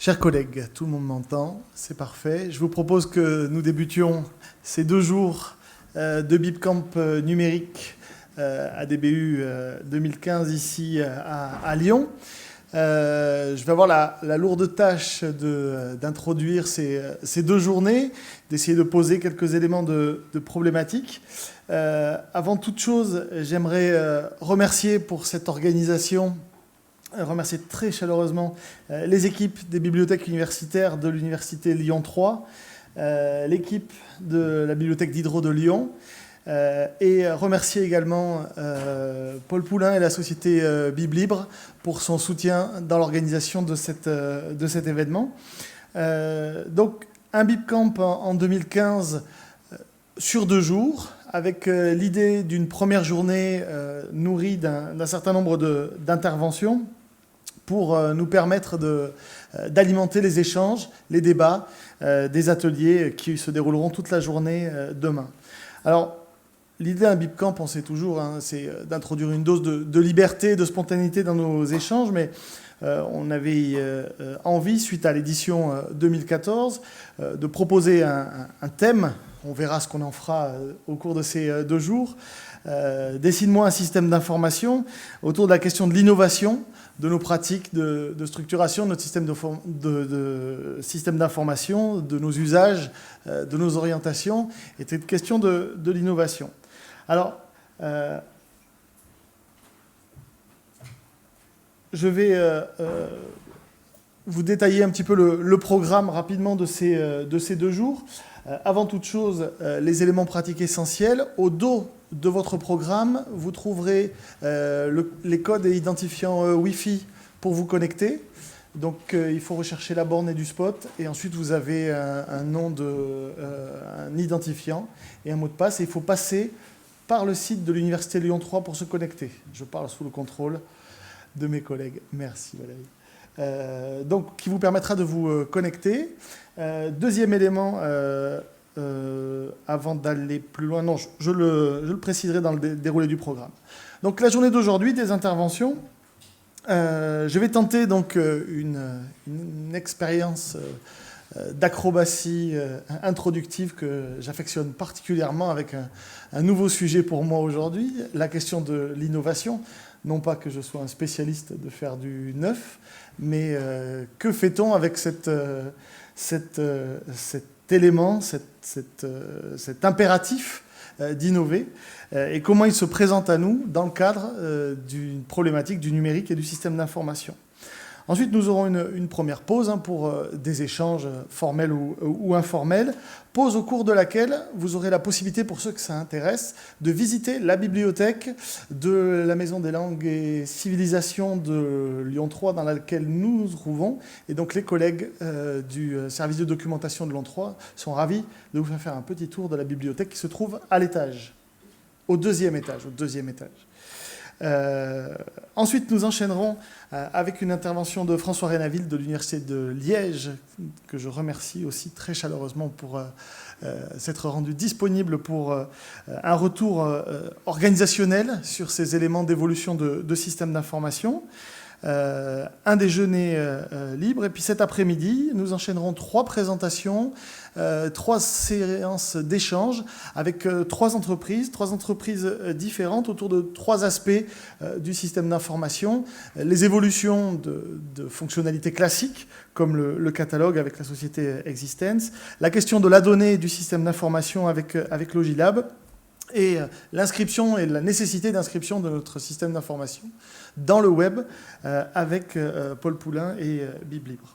Chers collègues, tout le monde m'entend, c'est parfait. Je vous propose que nous débutions ces 2 jours de BibCamp numérique à DBU 2015 ici à Lyon. Je vais avoir la lourde tâche d'introduire ces 2 journées, d'essayer de poser quelques éléments de problématique. Avant toute chose, j'aimerais remercier pour cette organisation, remercier très chaleureusement les équipes des bibliothèques universitaires de l'Université Lyon 3, l'équipe de la bibliothèque Diderot de Lyon, et remercier également Paul Poulain et la société Biblibre pour son soutien dans l'organisation de cet événement. Donc, un BibCamp en 2015 sur 2 jours, avec l'idée d'une première journée nourrie d'un certain nombre d'interventions pour nous permettre d'alimenter les échanges, les débats, des ateliers qui se dérouleront toute la journée demain. Alors, l'idée d'un BibCamp, on sait toujours, c'est d'introduire une dose de liberté, de spontanéité dans nos échanges, mais on avait envie, suite à l'édition 2014, de proposer un thème. On verra ce qu'on en fera au cours de ces 2 jours. Dessine-moi un système d'information autour de la question de l'innovation, de nos pratiques de structuration de notre système système d'information, de nos usages, de nos orientations, et cette question de l'innovation. Alors, je vais vous détailler un petit peu le programme rapidement de ces 2 jours. Avant toute chose, les éléments pratiques essentiels. Au dos de votre programme, vous trouverez les codes et identifiants Wi-Fi pour vous connecter. Donc, il faut rechercher la borne et du spot. Et ensuite, vous avez un identifiant et un mot de passe. Et il faut passer par le site de l'Université Lyon 3 pour se connecter. Je parle sous le contrôle de mes collègues. Merci Valérie. Donc, qui vous permettra de vous connecter. Deuxième élément, avant d'aller plus loin, non, je le préciserai dans le déroulé du programme. Donc, la journée d'aujourd'hui, des interventions. Je vais tenter donc une expérience d'acrobatie introductive que j'affectionne particulièrement, avec un nouveau sujet pour moi aujourd'hui, la question de l'innovation. Non pas que je sois un spécialiste de faire du neuf, mais que fait-on avec cet élément, cet impératif d'innover, et comment il se présente à nous dans le cadre d'une problématique du numérique et du système d'information. Ensuite, nous aurons une première pause pour des échanges formels ou informels, pause au cours de laquelle vous aurez la possibilité, pour ceux que ça intéresse, de visiter la bibliothèque de la Maison des langues et civilisations de Lyon 3, dans laquelle nous nous trouvons. Et donc, les collègues du service de documentation de Lyon 3 sont ravis de vous faire un petit tour de la bibliothèque qui se trouve à l'étage, au deuxième étage. Ensuite, nous enchaînerons avec une intervention de François Rénaville de l'Université de Liège, que je remercie aussi très chaleureusement pour s'être rendu disponible pour un retour organisationnel sur ces éléments d'évolution de systèmes d'information. Un déjeuner libre, et puis cet après-midi, nous enchaînerons 3 présentations, 3 séances d'échange avec 3 entreprises différentes autour de 3 aspects du système d'information. Les évolutions de fonctionnalités classiques, comme le catalogue avec la société Existence, la question de la donnée du système d'information avec Logilab, et l'inscription et la nécessité d'inscription de notre système d'information dans le web avec Paul Poulain et Biblibre.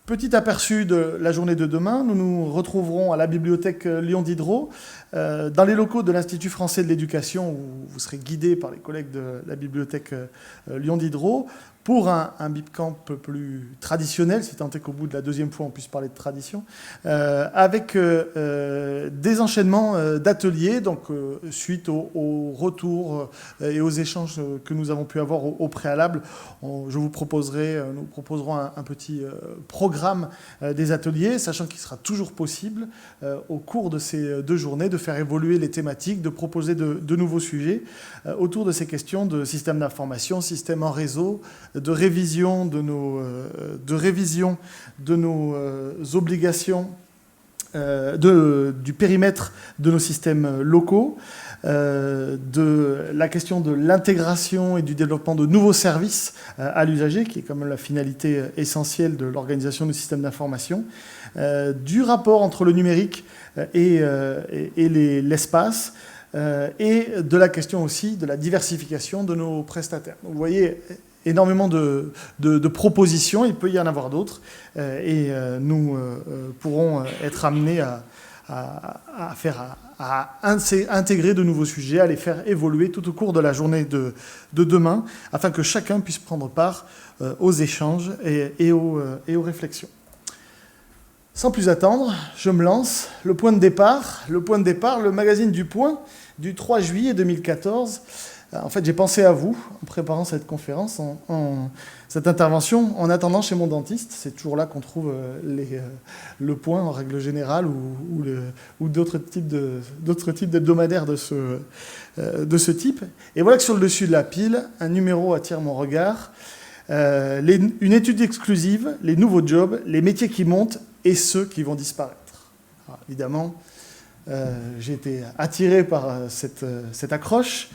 Petit aperçu de la journée de demain, nous nous retrouverons à la bibliothèque Lyon Diderot, dans les locaux de l'Institut français de l'éducation, où vous serez guidés par les collègues de la bibliothèque Lyon Diderot, pour un BibCamp plus traditionnel, si tant est qu'au bout de la 2e fois on puisse parler de tradition, avec des enchaînements d'ateliers, donc suite au retour et aux échanges que nous avons pu avoir au préalable. Nous proposerons un petit programme des ateliers, sachant qu'il sera toujours possible, au cours de ces 2 journées, de faire évoluer les thématiques, de proposer de nouveaux sujets autour de ces questions de système d'information, système en réseau, de révision de nos obligations, du périmètre de nos systèmes locaux, de la question de l'intégration et du développement de nouveaux services à l'usager, qui est quand même la finalité essentielle de l'organisation du système d'information, du rapport entre le numérique et l'espace, et de la question aussi de la diversification de nos prestataires. Donc, vous voyez énormément de propositions, il peut y en avoir d'autres, et nous pourrons être amenés à intégrer de nouveaux sujets, à les faire évoluer tout au cours de la journée de demain, afin que chacun puisse prendre part aux échanges et aux réflexions. Sans plus attendre, je me lance. Le point de départ, le magazine du Point du 3 juillet 2014. En fait, j'ai pensé à vous en préparant cette conférence, cette intervention, en attendant chez mon dentiste. C'est toujours là qu'on trouve le Point en règle générale ou d'autres types d'hebdomadaires de ce type. Et voilà que sur le dessus de la pile, un numéro attire mon regard. Une étude exclusive, les nouveaux jobs, les métiers qui montent et ceux qui vont disparaître. Alors, évidemment, j'ai été attiré par cette accroche.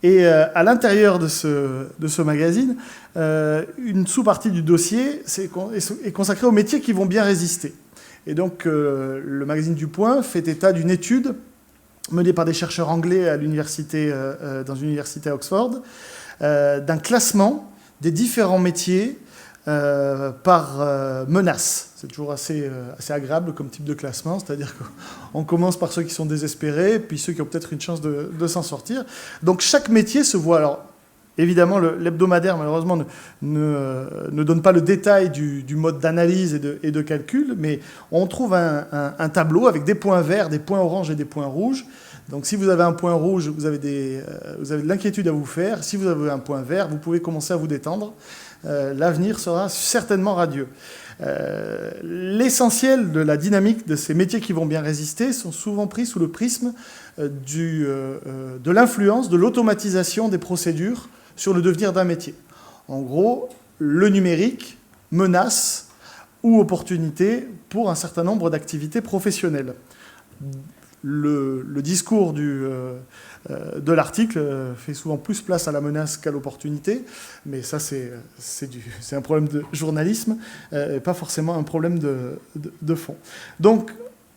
Et à l'intérieur de ce magazine, une sous-partie du dossier est consacrée aux métiers qui vont bien résister. Et donc, le magazine du Point fait état d'une étude menée par des chercheurs anglais dans une université à Oxford, d'un classement des différents métiers par menace. C'est toujours assez agréable comme type de classement, c'est-à-dire qu'on commence par ceux qui sont désespérés, puis ceux qui ont peut-être une chance de s'en sortir. Donc chaque métier se voit... Alors, évidemment, l'hebdomadaire, malheureusement, ne donne pas le détail du mode d'analyse et de calcul, mais on trouve un tableau avec des points verts, des points oranges et des points rouges. Donc si vous avez un point rouge, vous avez de l'inquiétude à vous faire. Si vous avez un point vert, vous pouvez commencer à vous détendre. L'avenir sera certainement radieux. L'essentiel de la dynamique de ces métiers qui vont bien résister sont souvent pris sous le prisme de l'influence de l'automatisation des procédures sur le devenir d'un métier. En gros, le numérique menace ou opportunité pour un certain nombre d'activités professionnelles. Le discours de l'article fait souvent plus place à la menace qu'à l'opportunité, mais ça c'est un problème de journalisme, et pas forcément un problème de fond. Donc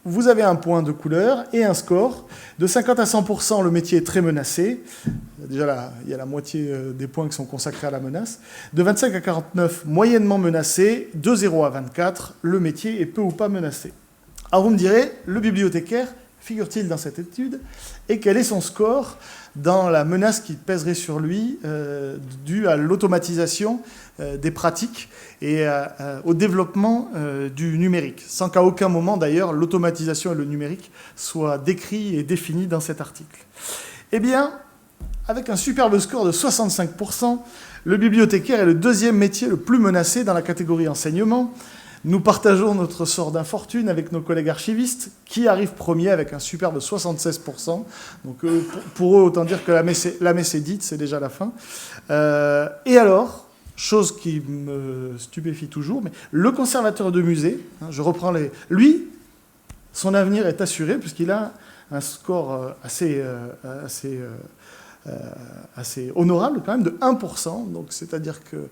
vous avez un point de couleur et un score. De 50 à 100%, le métier est très menacé. Déjà là, il y a la moitié des points qui sont consacrés à la menace. De 25 à 49, moyennement menacé. De 0 à 24, le métier est peu ou pas menacé. Alors vous me direz, le bibliothécaire figure-t-il dans cette étude, et quel est son score dans la menace qui pèserait sur lui due à l'automatisation des pratiques et au développement du numérique, sans qu'à aucun moment d'ailleurs l'automatisation et le numérique soient décrits et définis dans cet article. Eh bien, avec un superbe score de 65%, le bibliothécaire est le deuxième métier le plus menacé dans la catégorie enseignement. Nous partageons notre sort d'infortune avec nos collègues archivistes, qui arrivent premiers avec un superbe 76%. Donc pour eux, autant dire que la messe est dite, c'est déjà la fin. Et alors, chose qui me stupéfie toujours, mais le conservateur de musée, je reprends lui, son avenir est assuré, puisqu'il a un score assez honorable quand même, de 1%. Donc c'est-à-dire que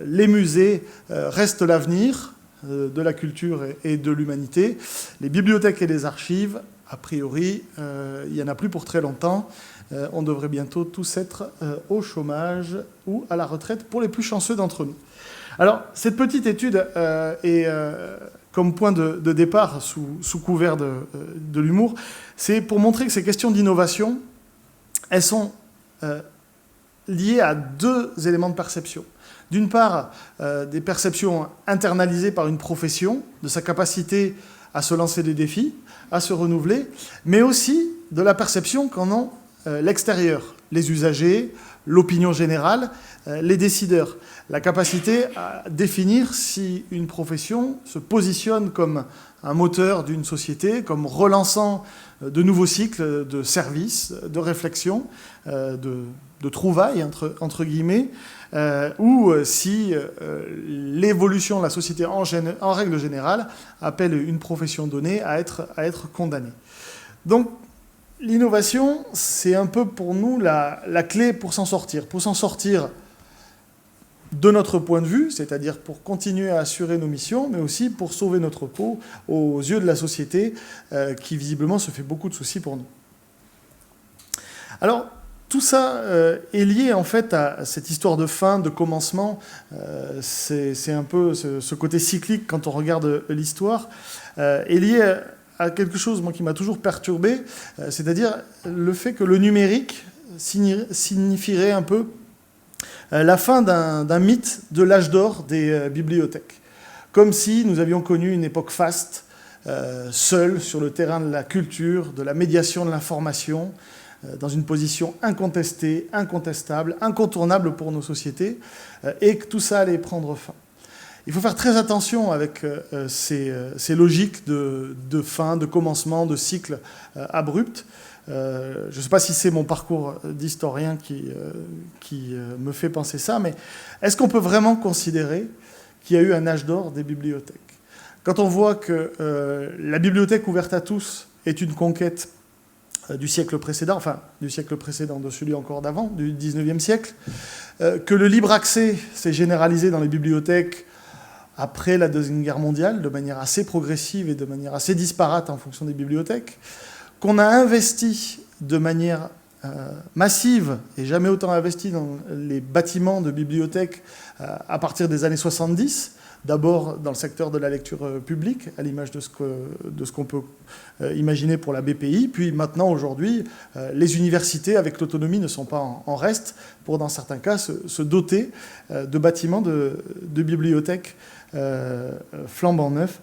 les musées restent l'avenir de la culture et de l'humanité. Les bibliothèques et les archives, a priori, il n'y en a plus pour très longtemps. On devrait bientôt tous être au chômage ou à la retraite pour les plus chanceux d'entre nous. Alors, cette petite étude est comme point de départ, sous couvert de l'humour, c'est pour montrer que ces questions d'innovation, elles sont liées à deux éléments de perception. D'une part, des perceptions internalisées par une profession, de sa capacité à se lancer des défis, à se renouveler, mais aussi de la perception qu'en ont l'extérieur, les usagers, l'opinion générale, les décideurs. La capacité à définir si une profession se positionne comme un moteur d'une société, comme relançant de nouveaux cycles de services, de réflexion, de trouvailles, entre guillemets, ou si l'évolution de la société en règle générale appelle une profession donnée à être condamnée. Donc, l'innovation, c'est un peu pour nous la clé pour s'en sortir. Pour s'en sortir de notre point de vue, c'est-à-dire pour continuer à assurer nos missions, mais aussi pour sauver notre peau aux yeux de la société qui visiblement se fait beaucoup de soucis pour nous. Alors, tout ça est lié en fait à cette histoire de fin, de commencement. C'est un peu ce côté cyclique quand on regarde l'histoire, est lié à quelque chose moi, qui m'a toujours perturbé, c'est-à-dire le fait que le numérique signifierait un peu la fin d'un mythe de l'âge d'or des bibliothèques. Comme si nous avions connu une époque faste, seule sur le terrain de la culture, de la médiation de l'information, dans une position incontestée, incontestable, incontournable pour nos sociétés, et que tout ça allait prendre fin. Il faut faire très attention avec ces logiques de fin, de commencement, de cycle abrupt. Je ne sais pas si c'est mon parcours d'historien qui me fait penser ça, mais est-ce qu'on peut vraiment considérer qu'il y a eu un âge d'or des bibliothèques? Quand on voit que la bibliothèque ouverte à tous est une conquête du siècle précédent, enfin du siècle précédent, de celui encore d'avant, du 19e siècle, que le libre accès s'est généralisé dans les bibliothèques après la Deuxième Guerre mondiale, de manière assez progressive et de manière assez disparate en fonction des bibliothèques, qu'on a investi de manière massive, et jamais autant investi dans les bâtiments de bibliothèques à partir des années 70, d'abord dans le secteur de la lecture publique, à l'image de ce qu'on peut imaginer pour la BPI, puis maintenant, aujourd'hui, les universités, avec l'autonomie, ne sont pas en reste pour, dans certains cas, se doter de bâtiments de bibliothèques flambant neufs,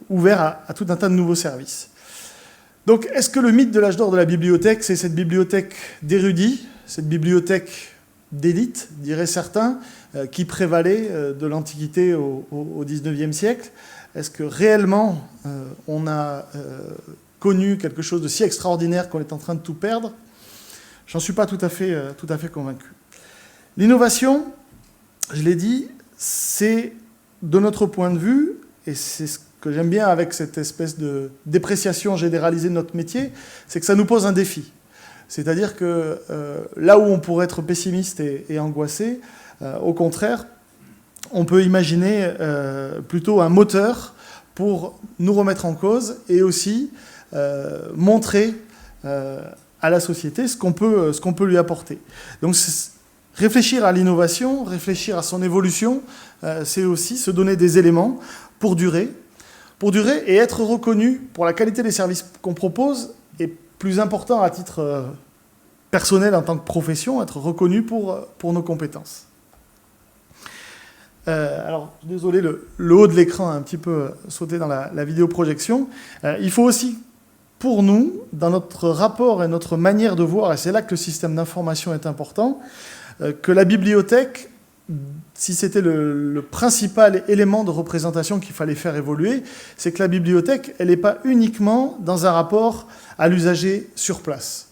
ouverts à tout un tas de nouveaux services. Donc, est-ce que le mythe de l'âge d'or de la bibliothèque, c'est cette bibliothèque d'érudits, cette bibliothèque d'élite, diraient certains, qui prévalait de l'Antiquité au XIXe siècle? Est-ce que réellement on a connu quelque chose de si extraordinaire qu'on est en train de tout perdre? J'en suis pas tout à fait convaincu. L'innovation, je l'ai dit, c'est de notre point de vue, et c'est ce que j'aime bien avec cette espèce de dépréciation généralisée de notre métier, c'est que ça nous pose un défi. C'est-à-dire que là où on pourrait être pessimiste et angoissé, au contraire, on peut imaginer plutôt un moteur pour nous remettre en cause et aussi montrer à la société ce qu'on peut lui apporter. Donc réfléchir à l'innovation, réfléchir à son évolution, c'est aussi se donner des éléments pour durer et être reconnu pour la qualité des services qu'on propose, et plus important à titre personnel en tant que profession, être reconnu pour nos compétences. Alors, désolé, le haut de l'écran a un petit peu sauté dans la vidéoprojection. Il faut aussi, pour nous, dans notre rapport et notre manière de voir, et c'est là que le système d'information est important, que la bibliothèque, si c'était le principal élément de représentation qu'il fallait faire évoluer, c'est que la bibliothèque, elle n'est pas uniquement dans un rapport à l'usager sur place,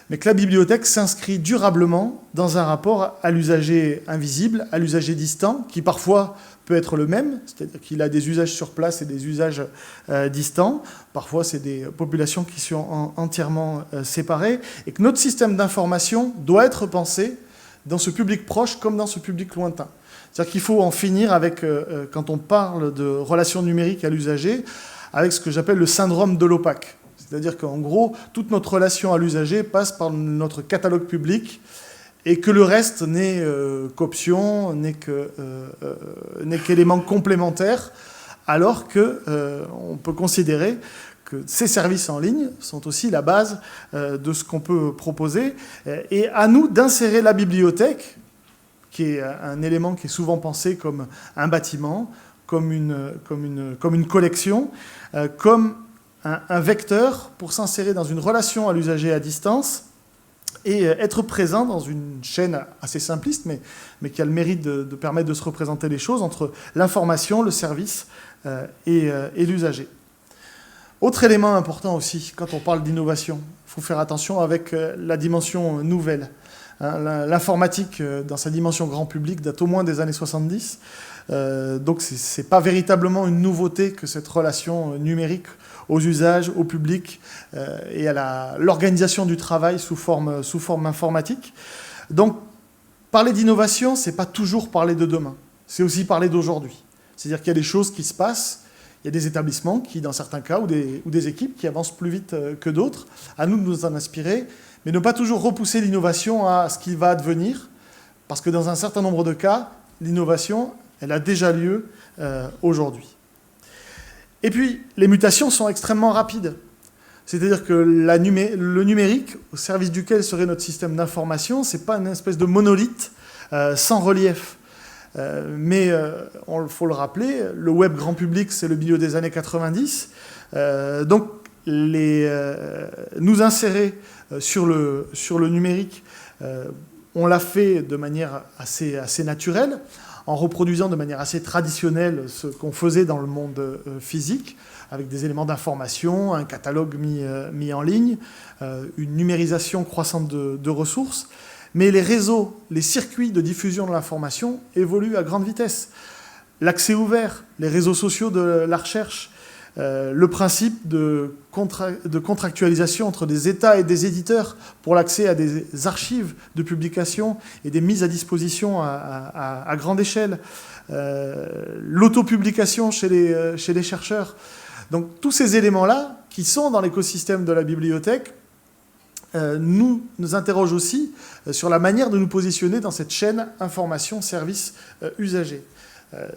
mais que la bibliothèque s'inscrit durablement dans un rapport à l'usager invisible, à l'usager distant, qui parfois peut être le même, c'est-à-dire qu'il a des usages sur place et des usages distants. Parfois, c'est des populations qui sont entièrement séparées, et que notre système d'information doit être pensé dans ce public proche comme dans ce public lointain. C'est-à-dire qu'il faut en finir avec, quand on parle de relations numériques à l'usager, avec ce que j'appelle le syndrome de l'opaque. C'est-à-dire qu'en gros, toute notre relation à l'usager passe par notre catalogue public et que le reste n'est qu'option, n'est qu'élément complémentaire, alors qu'on peut considérer que ces services en ligne sont aussi la base de ce qu'on peut proposer. Et à nous d'insérer la bibliothèque, qui est un élément qui est souvent pensé comme un bâtiment, comme une collection, comme un vecteur pour s'insérer dans une relation à l'usager à distance et être présent dans une chaîne assez simpliste, mais qui a le mérite de permettre de se représenter les choses entre l'information, le service et l'usager. Autre élément important aussi, quand on parle d'innovation, il faut faire attention avec la dimension nouvelle. L'informatique, dans sa dimension grand public, date au moins des années 70. Donc ce n'est pas véritablement une nouveauté que cette relation numérique aux usages, au public et à l'organisation du travail sous forme informatique. Donc parler d'innovation, ce n'est pas toujours parler de demain, c'est aussi parler d'aujourd'hui. C'est-à-dire qu'il y a des choses qui se passent, il y a des établissements qui, dans certains cas, ou des équipes qui avancent plus vite que d'autres. À nous de nous en inspirer, mais ne pas toujours repousser l'innovation à ce qui va advenir, parce que dans un certain nombre de cas, l'innovation, elle a déjà lieu aujourd'hui. Et puis, les mutations sont extrêmement rapides. C'est-à-dire que le numérique, au service duquel serait notre système d'information, ce n'est pas une espèce de monolithe sans relief. Mais il faut le rappeler, le web grand public, c'est le milieu des années 90. Donc, nous insérer sur le numérique, on l'a fait de manière assez naturelle, en reproduisant de manière assez traditionnelle ce qu'on faisait dans le monde physique, avec des éléments d'information, un catalogue mis en ligne, une numérisation croissante de ressources. Mais les réseaux, les circuits de diffusion de l'information évoluent à grande vitesse. L'accès ouvert, les réseaux sociaux de la recherche, le principe de contractualisation entre des États et des éditeurs pour l'accès à des archives de publications et des mises à disposition à grande échelle, l'autopublication chez les chercheurs. Donc tous ces éléments-là, qui sont dans l'écosystème de la bibliothèque, nous interrogent aussi sur la manière de nous positionner dans cette chaîne information-service-usager.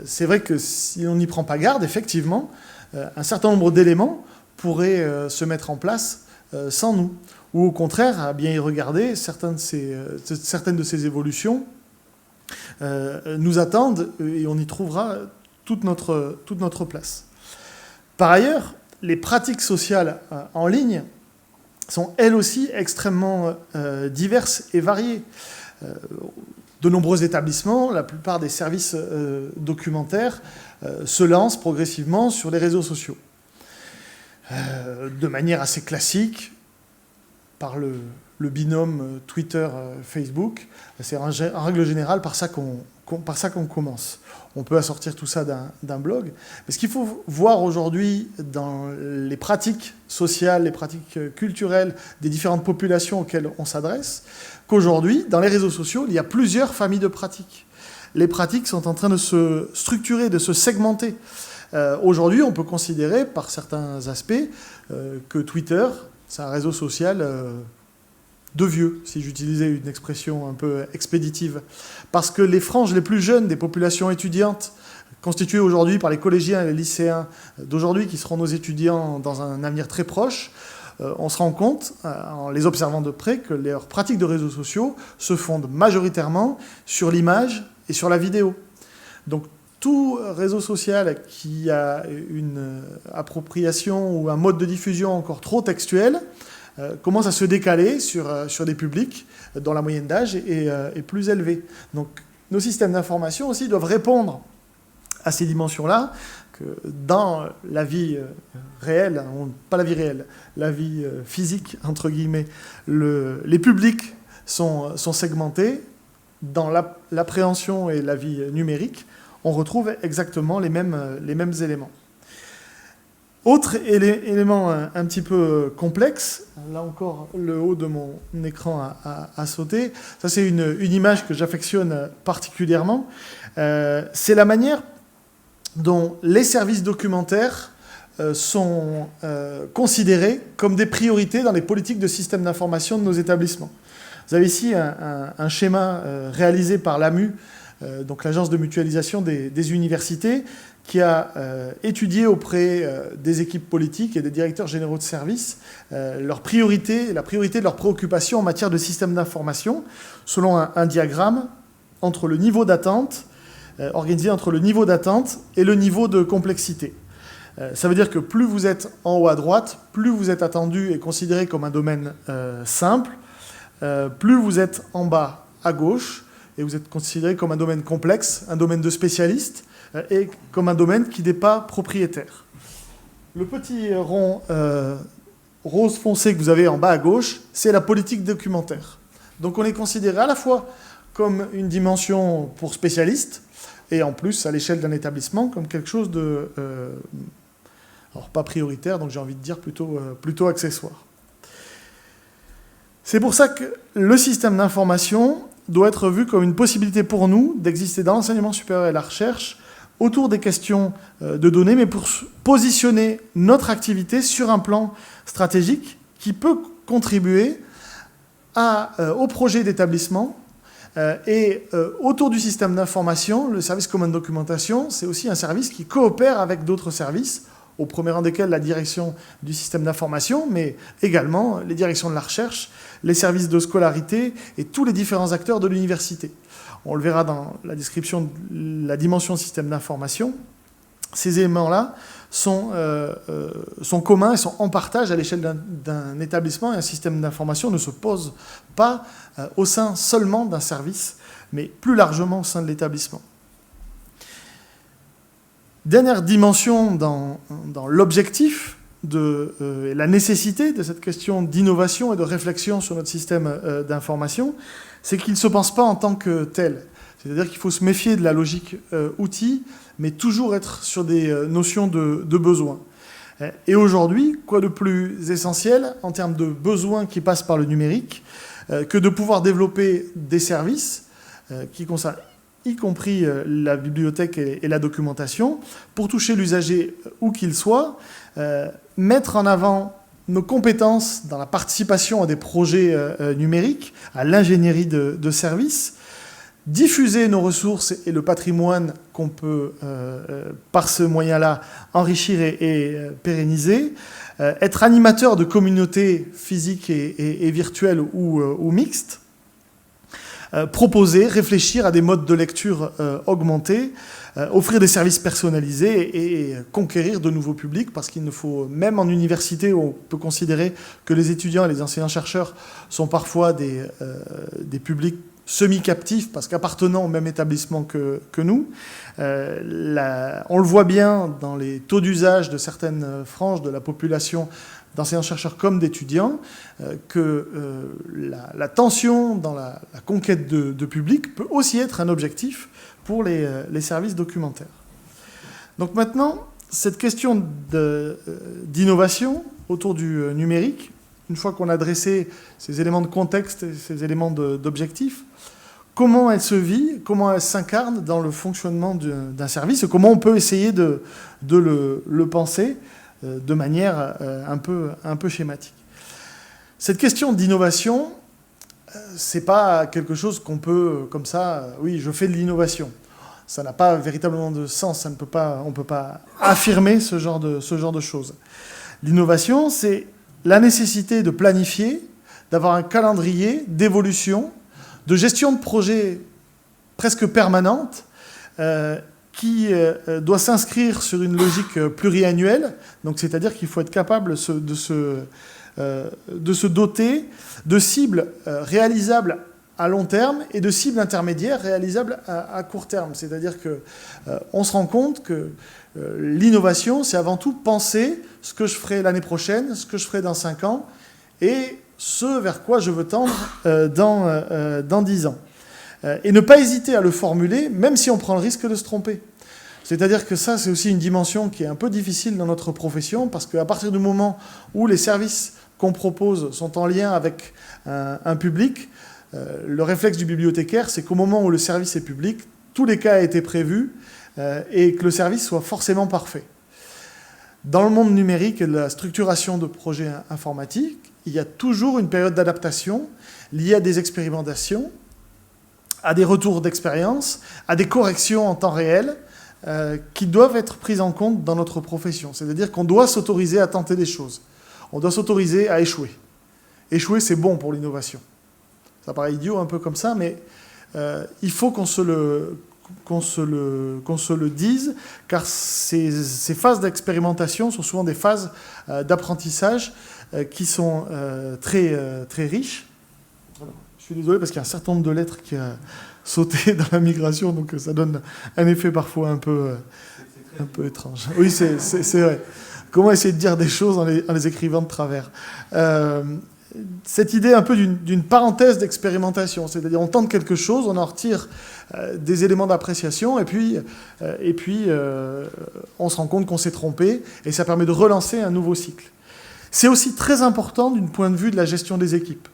C'est vrai que si on n'y prend pas garde, effectivement, un certain nombre d'éléments pourraient se mettre en place sans nous. Ou au contraire, à bien y regarder, certaines de ces évolutions nous attendent et on y trouvera toute notre place. Par ailleurs, les pratiques sociales en ligne sont elles aussi extrêmement diverses et variées. De nombreux établissements, la plupart des services documentaires se lancent progressivement sur les réseaux sociaux. De manière assez classique, par le binôme Twitter-Facebook, c'est en règle générale par ça qu'on commence. On peut assortir tout ça d'un blog. Mais ce qu'il faut voir aujourd'hui dans les pratiques sociales, les pratiques culturelles des différentes populations auxquelles on s'adresse, qu'aujourd'hui, dans les réseaux sociaux, il y a plusieurs familles de pratiques. Les pratiques sont en train de se structurer, de se segmenter. Aujourd'hui, on peut considérer, par certains aspects, que Twitter, c'est un réseau social de vieux, si j'utilisais une expression un peu expéditive. Parce que les franges les plus jeunes des populations étudiantes, constituées aujourd'hui par les collégiens et les lycéens d'aujourd'hui, qui seront nos étudiants dans un avenir très proche, on se rend compte, en les observant de près, que leurs pratiques de réseaux sociaux se fondent majoritairement sur l'image et sur la vidéo. Donc tout réseau social qui a une appropriation ou un mode de diffusion encore trop textuel commence à se décaler sur des publics dont la moyenne d'âge est plus élevée. Donc nos systèmes d'information aussi doivent répondre à ces dimensions-là, que dans la vie réelle, pas la vie réelle, la vie physique, entre guillemets, les publics sont segmentés. Dans l'appréhension et la vie numérique, on retrouve exactement les mêmes éléments. Autre élément un petit peu complexe, là encore le haut de mon écran a sauté, ça c'est une image que j'affectionne particulièrement, c'est la manière dont les services documentaires sont considérés comme des priorités dans les politiques de système d'information de nos établissements. Vous avez ici un schéma réalisé par l'AMU, donc l'agence de mutualisation des universités, qui a étudié auprès des équipes politiques et des directeurs généraux de services la priorité de leurs préoccupations en matière de système d'information, selon un diagramme entre le niveau d'attente, organisé entre le niveau d'attente et le niveau de complexité. Ça veut dire que plus vous êtes en haut à droite, plus vous êtes attendu et considéré comme un domaine simple, plus vous êtes en bas à gauche, et vous êtes considéré comme un domaine complexe, un domaine de spécialistes, et comme un domaine qui n'est pas propriétaire. Le petit rond rose foncé que vous avez en bas à gauche, c'est la politique documentaire. Donc on est considéré à la fois comme une dimension pour spécialistes, et en plus, à l'échelle d'un établissement, comme quelque chose de... alors pas prioritaire, donc j'ai envie de dire plutôt accessoire. C'est pour ça que le système d'information doit être vu comme une possibilité pour nous d'exister dans l'enseignement supérieur et la recherche autour des questions de données, mais pour positionner notre activité sur un plan stratégique qui peut contribuer au projet d'établissement. Et autour du système d'information, le service commune documentation, c'est aussi un service qui coopère avec d'autres services, au premier rang desquels la direction du système d'information, mais également les directions de la recherche, les services de scolarité et tous les différents acteurs de l'université. On le verra dans la description de la dimension système d'information. Ces éléments-là sont communs et sont en partage à l'échelle d'un établissement, et un système d'information ne se pose pas au sein seulement d'un service, mais plus largement au sein de l'établissement. Dernière dimension dans l'objectif et la nécessité de cette question d'innovation et de réflexion sur notre système d'information, c'est qu'il ne se pense pas en tant que tel. C'est-à-dire qu'il faut se méfier de la logique outil, mais toujours être sur des notions de besoins. Et aujourd'hui, quoi de plus essentiel en termes de besoins qui passent par le numérique que de pouvoir développer des services qui concernent y compris la bibliothèque et la documentation, pour toucher l'usager où qu'il soit, mettre en avant nos compétences dans la participation à des projets numériques, à l'ingénierie de services, diffuser nos ressources et le patrimoine qu'on peut, par ce moyen-là, enrichir et pérenniser, être animateur de communautés physiques et virtuelles ou mixtes, proposer, réfléchir à des modes de lecture augmentés, offrir des services personnalisés et conquérir de nouveaux publics, parce qu'il ne faut, même en université, où on peut considérer que les étudiants et les enseignants-chercheurs sont parfois des publics semi-captifs, parce qu'appartenant au même établissement que nous. On le voit bien dans les taux d'usage de certaines franges de la population, d'enseignants-chercheurs comme d'étudiants, que la tension dans la conquête de public peut aussi être un objectif pour les services documentaires. Donc maintenant, cette question d'innovation autour du numérique, une fois qu'on a dressé ces éléments de contexte et ces éléments d'objectifs, comment elle se vit, comment elle s'incarne dans le fonctionnement d'un service, et comment on peut essayer de le penser de manière un peu schématique. Cette question d'innovation, c'est pas quelque chose qu'on peut, comme ça, oui, je fais de l'innovation. Ça n'a pas véritablement de sens, on ne peut pas affirmer ce genre de choses. L'innovation, c'est la nécessité de planifier, d'avoir un calendrier d'évolution, de gestion de projet presque permanente, qui doit s'inscrire sur une logique pluriannuelle, donc c'est-à-dire qu'il faut être capable de se doter de cibles réalisables à long terme et de cibles intermédiaires réalisables à court terme. C'est-à-dire qu'on se rend compte que l'innovation, c'est avant tout penser ce que je ferai l'année prochaine, ce que je ferai dans 5 ans, et ce vers quoi je veux tendre dans 10 ans. Et ne pas hésiter à le formuler, même si on prend le risque de se tromper. C'est-à-dire que ça, c'est aussi une dimension qui est un peu difficile dans notre profession, parce qu'à partir du moment où les services qu'on propose sont en lien avec un public, le réflexe du bibliothécaire, c'est qu'au moment où le service est public, tous les cas aient été prévus et que le service soit forcément parfait. Dans le monde numérique et de la structuration de projets informatiques, il y a toujours une période d'adaptation liée à des expérimentations, à des retours d'expérience, à des corrections en temps réel qui doivent être prises en compte dans notre profession. C'est-à-dire qu'on doit s'autoriser à tenter des choses. On doit s'autoriser à échouer. Échouer, c'est bon pour l'innovation. Ça paraît idiot un peu comme ça, mais il faut qu'on se le dise, car ces phases d'expérimentation sont souvent des phases d'apprentissage qui sont très riches. Voilà. Je suis désolé parce qu'il y a un certain nombre de lettres qui a sauté dans la migration, donc ça donne un effet parfois un peu étrange. Oui, c'est vrai. Comment essayer de dire des choses en les écrivant de travers. cette idée un peu d'une parenthèse d'expérimentation, c'est-à-dire on tente quelque chose, on en retire des éléments d'appréciation, et puis on se rend compte qu'on s'est trompé, et ça permet de relancer un nouveau cycle. C'est aussi très important du point de vue de la gestion des équipes.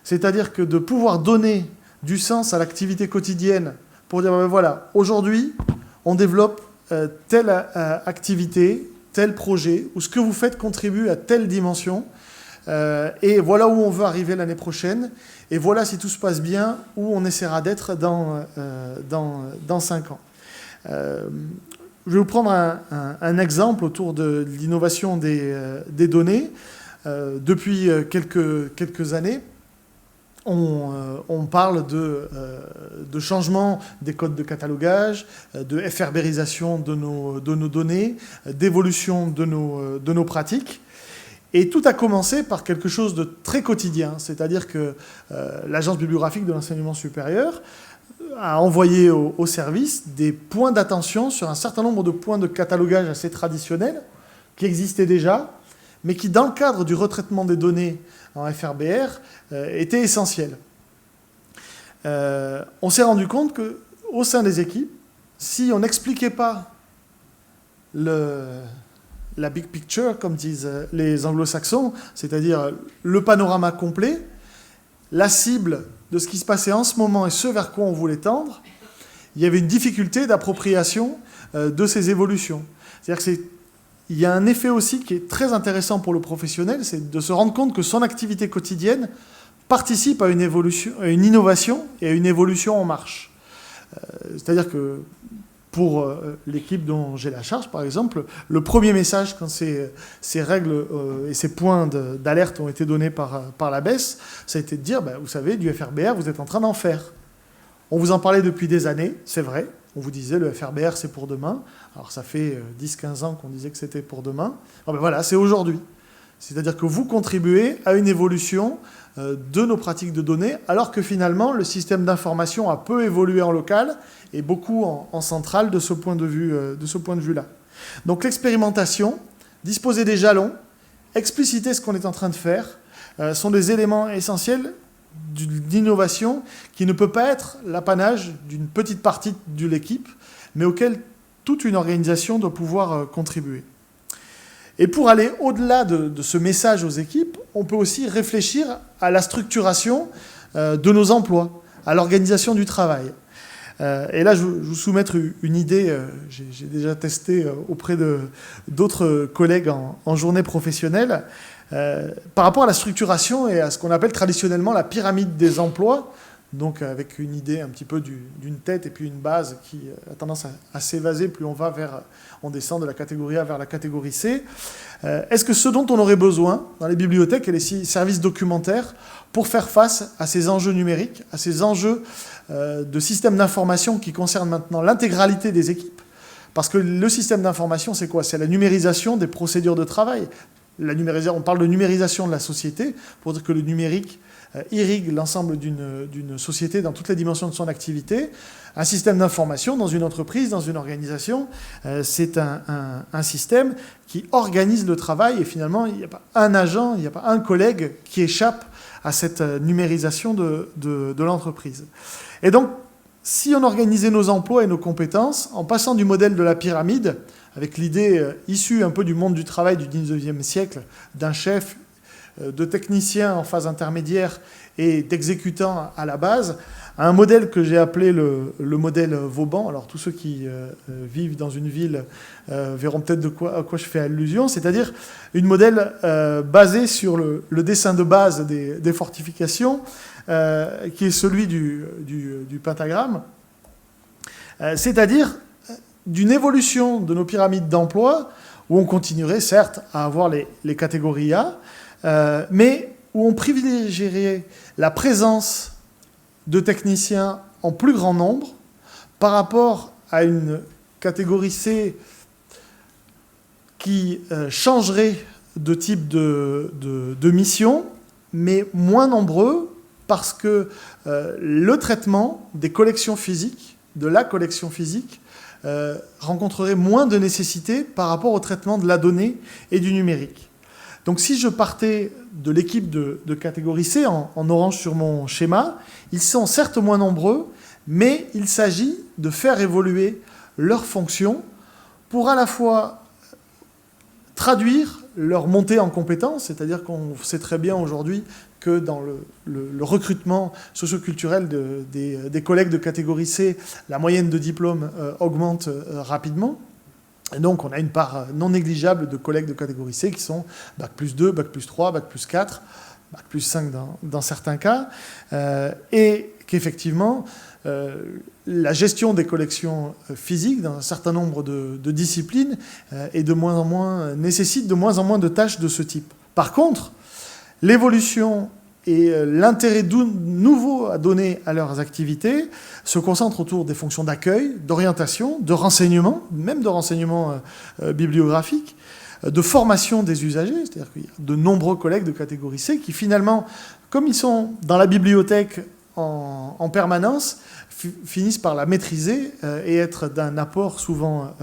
C'est-à-dire que de pouvoir donner du sens à l'activité quotidienne pour dire, ben voilà, aujourd'hui, on développe telle activité, tel projet, ou ce que vous faites contribue à telle dimension, et voilà où on veut arriver l'année prochaine, et voilà, si tout se passe bien, où on essaiera d'être dans 5 ans. Je vais vous prendre un exemple autour de l'innovation des données. Depuis quelques années, on parle de changement des codes de catalogage, de FRBisation de nos données, d'évolution de nos pratiques. Et tout a commencé par quelque chose de très quotidien, c'est-à-dire que l'Agence bibliographique de l'enseignement supérieur a envoyé au service des points d'attention sur un certain nombre de points de catalogage assez traditionnels qui existaient déjà, mais qui, dans le cadre du retraitement des données en FRBR, étaient essentiels. On s'est rendu compte qu'au sein des équipes, si on n'expliquait pas la big picture, comme disent les anglo-saxons, c'est-à-dire le panorama complet, la cible de ce qui se passait en ce moment et ce vers quoi on voulait tendre, il y avait une difficulté d'appropriation de ces évolutions. C'est-à-dire qu'il y a un effet aussi qui est très intéressant pour le professionnel, c'est de se rendre compte que son activité quotidienne participe à une innovation et à une évolution en marche. C'est-à-dire que pour l'équipe dont j'ai la charge, par exemple, le premier message, quand ces règles et ces points d'alerte ont été donnés par la BES, ça a été de dire, vous savez, du FRBR, vous êtes en train d'en faire. On vous en parlait depuis des années, c'est vrai. On vous disait, le FRBR, c'est pour demain. Alors, ça fait 10-15 ans qu'on disait que c'était pour demain. Voilà, c'est aujourd'hui. C'est-à-dire que vous contribuez à une évolution de nos pratiques de données, alors que finalement, le système d'information a peu évolué en local et beaucoup en centrale de ce point de vue-là. Donc l'expérimentation, disposer des jalons, expliciter ce qu'on est en train de faire, sont des éléments essentiels d'innovation qui ne peut pas être l'apanage d'une petite partie de l'équipe, mais auquel toute une organisation doit pouvoir contribuer. Et pour aller au-delà de ce message aux équipes, on peut aussi réfléchir à la structuration de nos emplois, à l'organisation du travail. Et là, je vais vous soumettre une idée, j'ai déjà testé auprès d'autres collègues en journée professionnelle, par rapport à la structuration et à ce qu'on appelle traditionnellement la pyramide des emplois, donc avec une idée un petit peu d'une tête et puis une base qui a tendance à s'évaser, plus on descend de la catégorie A vers la catégorie C. Est-ce que ce dont on aurait besoin dans les bibliothèques et les services documentaires pour faire face à ces enjeux numériques, à ces enjeux de systèmes d'information qui concernent maintenant l'intégralité des équipes? Parce que le système d'information, c'est quoi? C'est la numérisation des procédures de travail. On parle de numérisation de la société pour dire que le numérique irrigue l'ensemble d'une société dans toutes les dimensions de son activité. Un système d'information dans une entreprise, dans une organisation, c'est un système qui organise le travail et finalement, il n'y a pas un agent, il n'y a pas un collègue qui échappe à cette numérisation de l'entreprise. Et donc, si on organisait nos emplois et nos compétences en passant du modèle de la pyramide, avec l'idée issue un peu du monde du travail du 19e siècle, d'un chef, de techniciens en phase intermédiaire et d'exécutants à la base, à un modèle que j'ai appelé le modèle Vauban. Alors tous ceux qui vivent dans une ville verront peut-être à quoi je fais allusion, c'est-à-dire un modèle basé sur le dessin de base des fortifications, qui est celui du pentagramme, c'est-à-dire d'une évolution de nos pyramides d'emploi, où on continuerait certes à avoir les catégories A, mais où on privilégierait la présence de techniciens en plus grand nombre par rapport à une catégorie C qui changerait de type de mission, mais moins nombreux parce que le traitement des collections physiques, de la collection physique, rencontrerait moins de nécessité par rapport au traitement de la donnée et du numérique. Donc si je partais de l'équipe de catégorie C, en orange sur mon schéma, ils sont certes moins nombreux, mais il s'agit de faire évoluer leurs fonctions pour à la fois traduire leur montée en compétences, c'est-à-dire qu'on sait très bien aujourd'hui que dans le recrutement socioculturel des collègues de catégorie C, la moyenne de diplôme augmente rapidement. Et donc, on a une part non négligeable de collègues de catégorie C qui sont Bac plus 2, Bac plus 3, Bac plus 4, Bac plus 5 dans certains cas, et qu'effectivement, la gestion des collections physiques dans un certain nombre de disciplines est nécessite de moins en moins de tâches de ce type. Par contre, l'évolution et l'intérêt nouveau à donner à leurs activités se concentrent autour des fonctions d'accueil, d'orientation, de renseignement, même de renseignement bibliographique, de formation des usagers, c'est-à-dire qu'il y a de nombreux collègues de catégorie C qui finalement, comme ils sont dans la bibliothèque en permanence, finissent par la maîtriser et être d'un apport souvent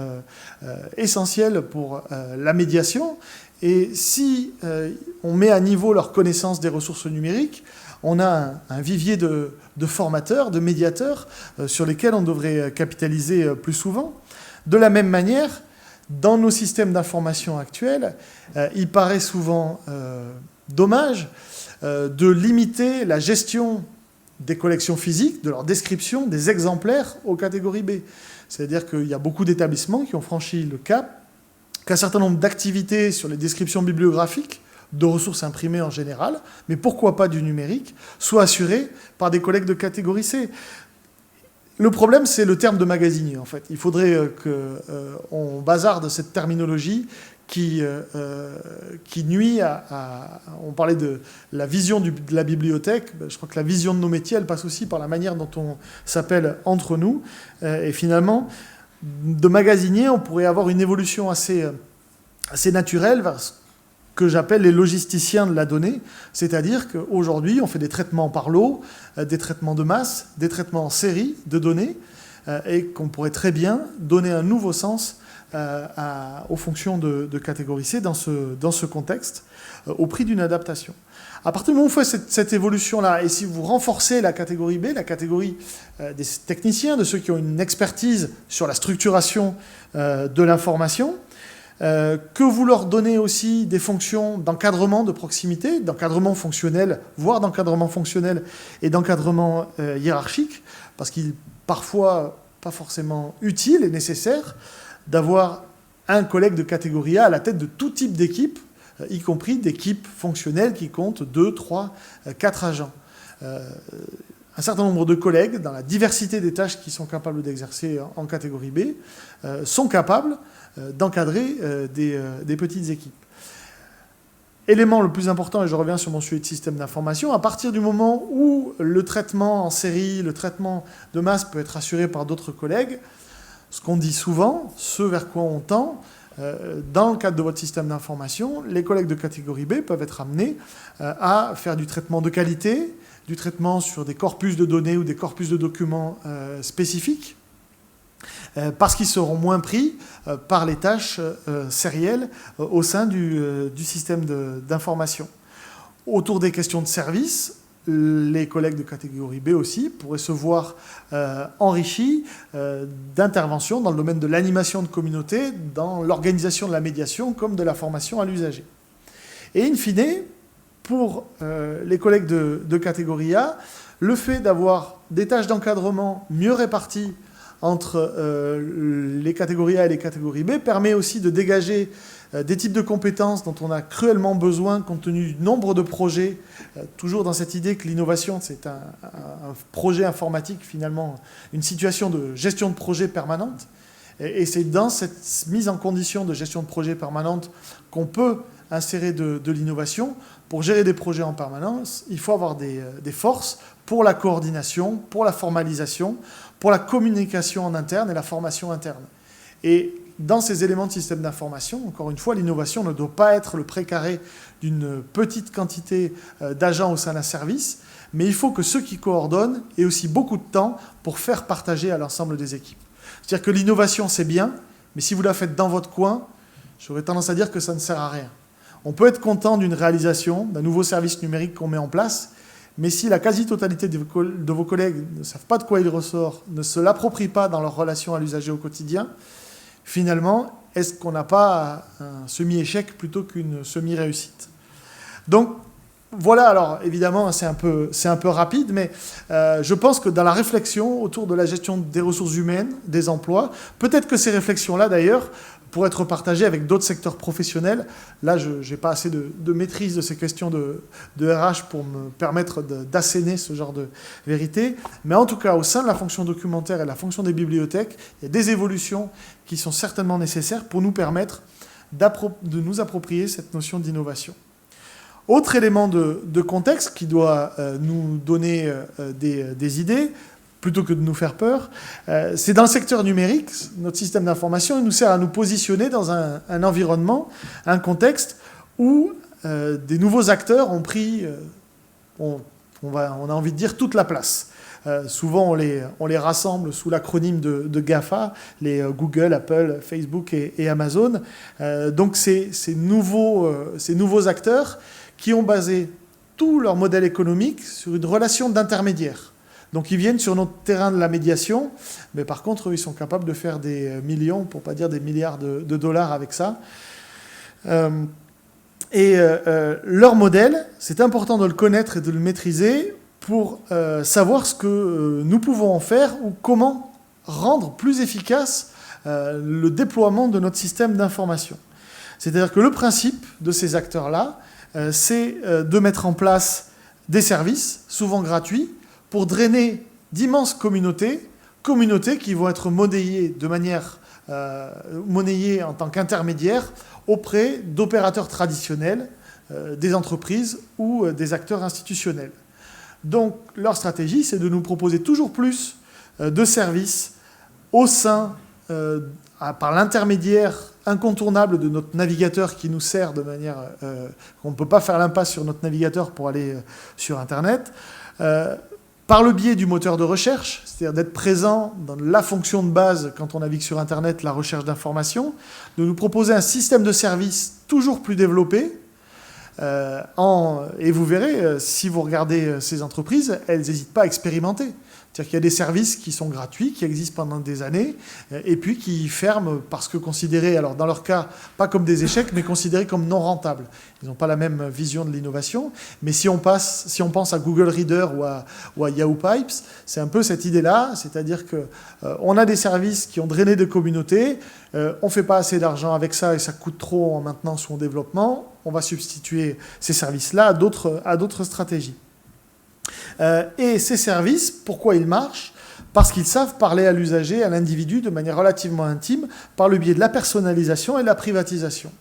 essentiel pour la médiation. Et si on met à niveau leur connaissance des ressources numériques, on a un vivier de formateurs, de médiateurs sur lesquels on devrait capitaliser plus souvent. De la même manière, dans nos systèmes d'information actuels, il paraît souvent dommage de limiter la gestion des collections physiques, de leur description, des exemplaires aux catégories B. C'est-à-dire qu'il y a beaucoup d'établissements qui ont franchi le cap qu'un certain nombre d'activités sur les descriptions bibliographiques, de ressources imprimées en général, mais pourquoi pas du numérique, soient assurées par des collègues de catégorie C. Le problème, c'est le terme de magasinier, en fait. Il faudrait qu'on bazarde cette terminologie qui nuit on parlait de la vision de la bibliothèque. Je crois que la vision de nos métiers, elle passe aussi par la manière dont on s'appelle entre nous. Et finalement, de magasinier, on pourrait avoir une évolution assez naturelle vers ce que j'appelle les logisticiens de la donnée, c'est-à-dire qu'aujourd'hui, on fait des traitements par lot, des traitements de masse, des traitements en série de données, et qu'on pourrait très bien donner un nouveau sens aux fonctions de catégorie C dans ce contexte, au prix d'une adaptation. À partir du moment où vous faites cette évolution-là, et si vous renforcez la catégorie B, la catégorie des techniciens, de ceux qui ont une expertise sur la structuration de l'information, que vous leur donnez aussi des fonctions d'encadrement de proximité, d'encadrement fonctionnel, voire d'encadrement fonctionnel et d'encadrement hiérarchique, parce qu'il est parfois pas forcément utile et nécessaire d'avoir un collègue de catégorie A à la tête de tout type d'équipe, y compris d'équipes fonctionnelles qui comptent 2, 3, 4 agents. Un certain nombre de collègues, dans la diversité des tâches qu'ils sont capables d'exercer en catégorie B, sont capables d'encadrer des petites équipes. Élément le plus important, et je reviens sur mon sujet de système d'information, à partir du moment où le traitement en série, le traitement de masse peut être assuré par d'autres collègues, ce qu'on dit souvent, ce vers quoi on tend, dans le cadre de votre système d'information, les collègues de catégorie B peuvent être amenés à faire du traitement de qualité, du traitement sur des corpus de données ou des corpus de documents spécifiques, parce qu'ils seront moins pris par les tâches sérielles au sein du système d'information. Autour des questions de service, les collègues de catégorie B aussi pourraient se voir enrichis d'interventions dans le domaine de l'animation de communauté, dans l'organisation de la médiation comme de la formation à l'usager. Et in fine, pour les collègues de catégorie A, le fait d'avoir des tâches d'encadrement mieux réparties entre les catégories A et les catégories B permet aussi de dégager des types de compétences dont on a cruellement besoin compte tenu du nombre de projets, toujours dans cette idée que l'innovation, c'est un projet informatique, finalement, une situation de gestion de projet permanente. Et c'est dans cette mise en condition de gestion de projet permanente qu'on peut insérer de l'innovation. Pour gérer des projets en permanence, il faut avoir des forces pour la coordination, pour la formalisation, pour la communication en interne et la formation interne. Et dans ces éléments de système d'information, encore une fois, l'innovation ne doit pas être le précaré d'une petite quantité d'agents au sein d'un service, mais il faut que ceux qui coordonnent aient aussi beaucoup de temps pour faire partager à l'ensemble des équipes. C'est-à-dire que l'innovation, c'est bien, mais si vous la faites dans votre coin, j'aurais tendance à dire que ça ne sert à rien. On peut être content d'une réalisation, d'un nouveau service numérique qu'on met en place, mais si la quasi-totalité de vos collègues ne savent pas de quoi il ressort, ne se l'approprient pas dans leur relation à l'usager au quotidien, finalement, est-ce qu'on n'a pas un semi-échec plutôt qu'une semi-réussite? Donc, voilà, alors évidemment, c'est un peu rapide, mais je pense que dans la réflexion autour de la gestion des ressources humaines, des emplois, peut-être que ces réflexions-là, d'ailleurs, pour être partagé avec d'autres secteurs professionnels. Là, je n'ai pas assez de maîtrise de ces questions de RH pour me permettre d'asséner ce genre de vérité. Mais en tout cas, au sein de la fonction documentaire et de la fonction des bibliothèques, il y a des évolutions qui sont certainement nécessaires pour nous permettre de nous approprier cette notion d'innovation. Autre élément de contexte qui doit nous donner des idées, plutôt que de nous faire peur, c'est dans le secteur numérique, notre système d'information, il nous sert à nous positionner dans un environnement, un contexte où des nouveaux acteurs ont pris, on a envie de dire, toute la place. Souvent, on les rassemble sous l'acronyme de GAFA, les Google, Apple, Facebook et Amazon. Donc, ces nouveaux acteurs qui ont basé tout leur modèle économique sur une relation d'intermédiaire. Donc ils viennent sur notre terrain de la médiation, mais par contre, eux, ils sont capables de faire des millions, pour ne pas dire des milliards de dollars avec ça. Leur modèle, c'est important de le connaître et de le maîtriser pour savoir ce que nous pouvons en faire ou comment rendre plus efficace le déploiement de notre système d'information. C'est-à-dire que le principe de ces acteurs-là, c'est de mettre en place des services, souvent gratuits, pour drainer d'immenses communautés qui vont être monnayées en tant qu'intermédiaires auprès d'opérateurs traditionnels, des entreprises ou des acteurs institutionnels. Donc leur stratégie, c'est de nous proposer toujours plus de services au sein, par l'intermédiaire incontournable de notre navigateur qui nous sert de manière qu'on ne peut pas faire l'impasse sur notre navigateur pour aller sur Internet, par le biais du moteur de recherche, c'est-à-dire d'être présent dans la fonction de base quand on navigue sur Internet, la recherche d'informations, de nous proposer un système de services toujours plus développé. Et vous verrez, si vous regardez ces entreprises, elles n'hésitent pas à expérimenter. C'est-à-dire qu'il y a des services qui sont gratuits, qui existent pendant des années, et puis qui ferment parce que considérés, alors dans leur cas, pas comme des échecs, mais considérés comme non rentables. Ils n'ont pas la même vision de l'innovation. Mais si on pense à Google Reader ou à Yahoo Pipes, c'est un peu cette idée-là, c'est-à-dire qu'on a des services qui ont drainé de communautés, on ne fait pas assez d'argent avec ça et ça coûte trop en maintenance ou en développement, on va substituer ces services-là à d'autres stratégies. Et ces services, pourquoi ils marchent? Parce qu'ils savent parler à l'usager, à l'individu, de manière relativement intime, par le biais de la personnalisation et de la privatisation.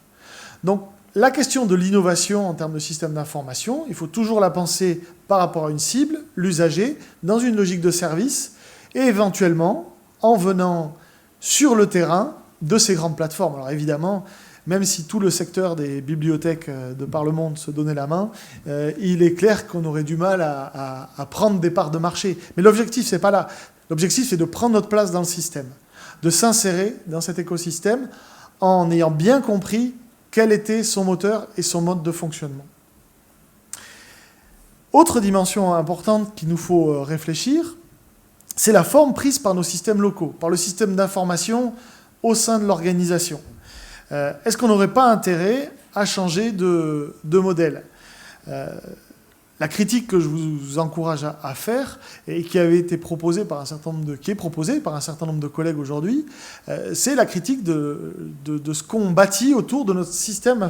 Donc, la question de l'innovation en termes de système d'information, il faut toujours la penser par rapport à une cible, l'usager, dans une logique de service, et éventuellement en venant sur le terrain de ces grandes plateformes. Alors évidemment, même si tout le secteur des bibliothèques de par le monde se donnait la main, il est clair qu'on aurait du mal à prendre des parts de marché. Mais l'objectif, c'est pas là. L'objectif, c'est de prendre notre place dans le système, de s'insérer dans cet écosystème en ayant bien compris quel était son moteur et son mode de fonctionnement. Autre dimension importante qu'il nous faut réfléchir, c'est la forme prise par nos systèmes locaux, par le système d'information au sein de l'organisation. Est-ce qu'on n'aurait pas intérêt à changer de modèle? La critique que je vous encourage à faire et qui avait été proposée par un certain nombre de collègues aujourd'hui, c'est la critique de ce qu'on bâtit autour de notre système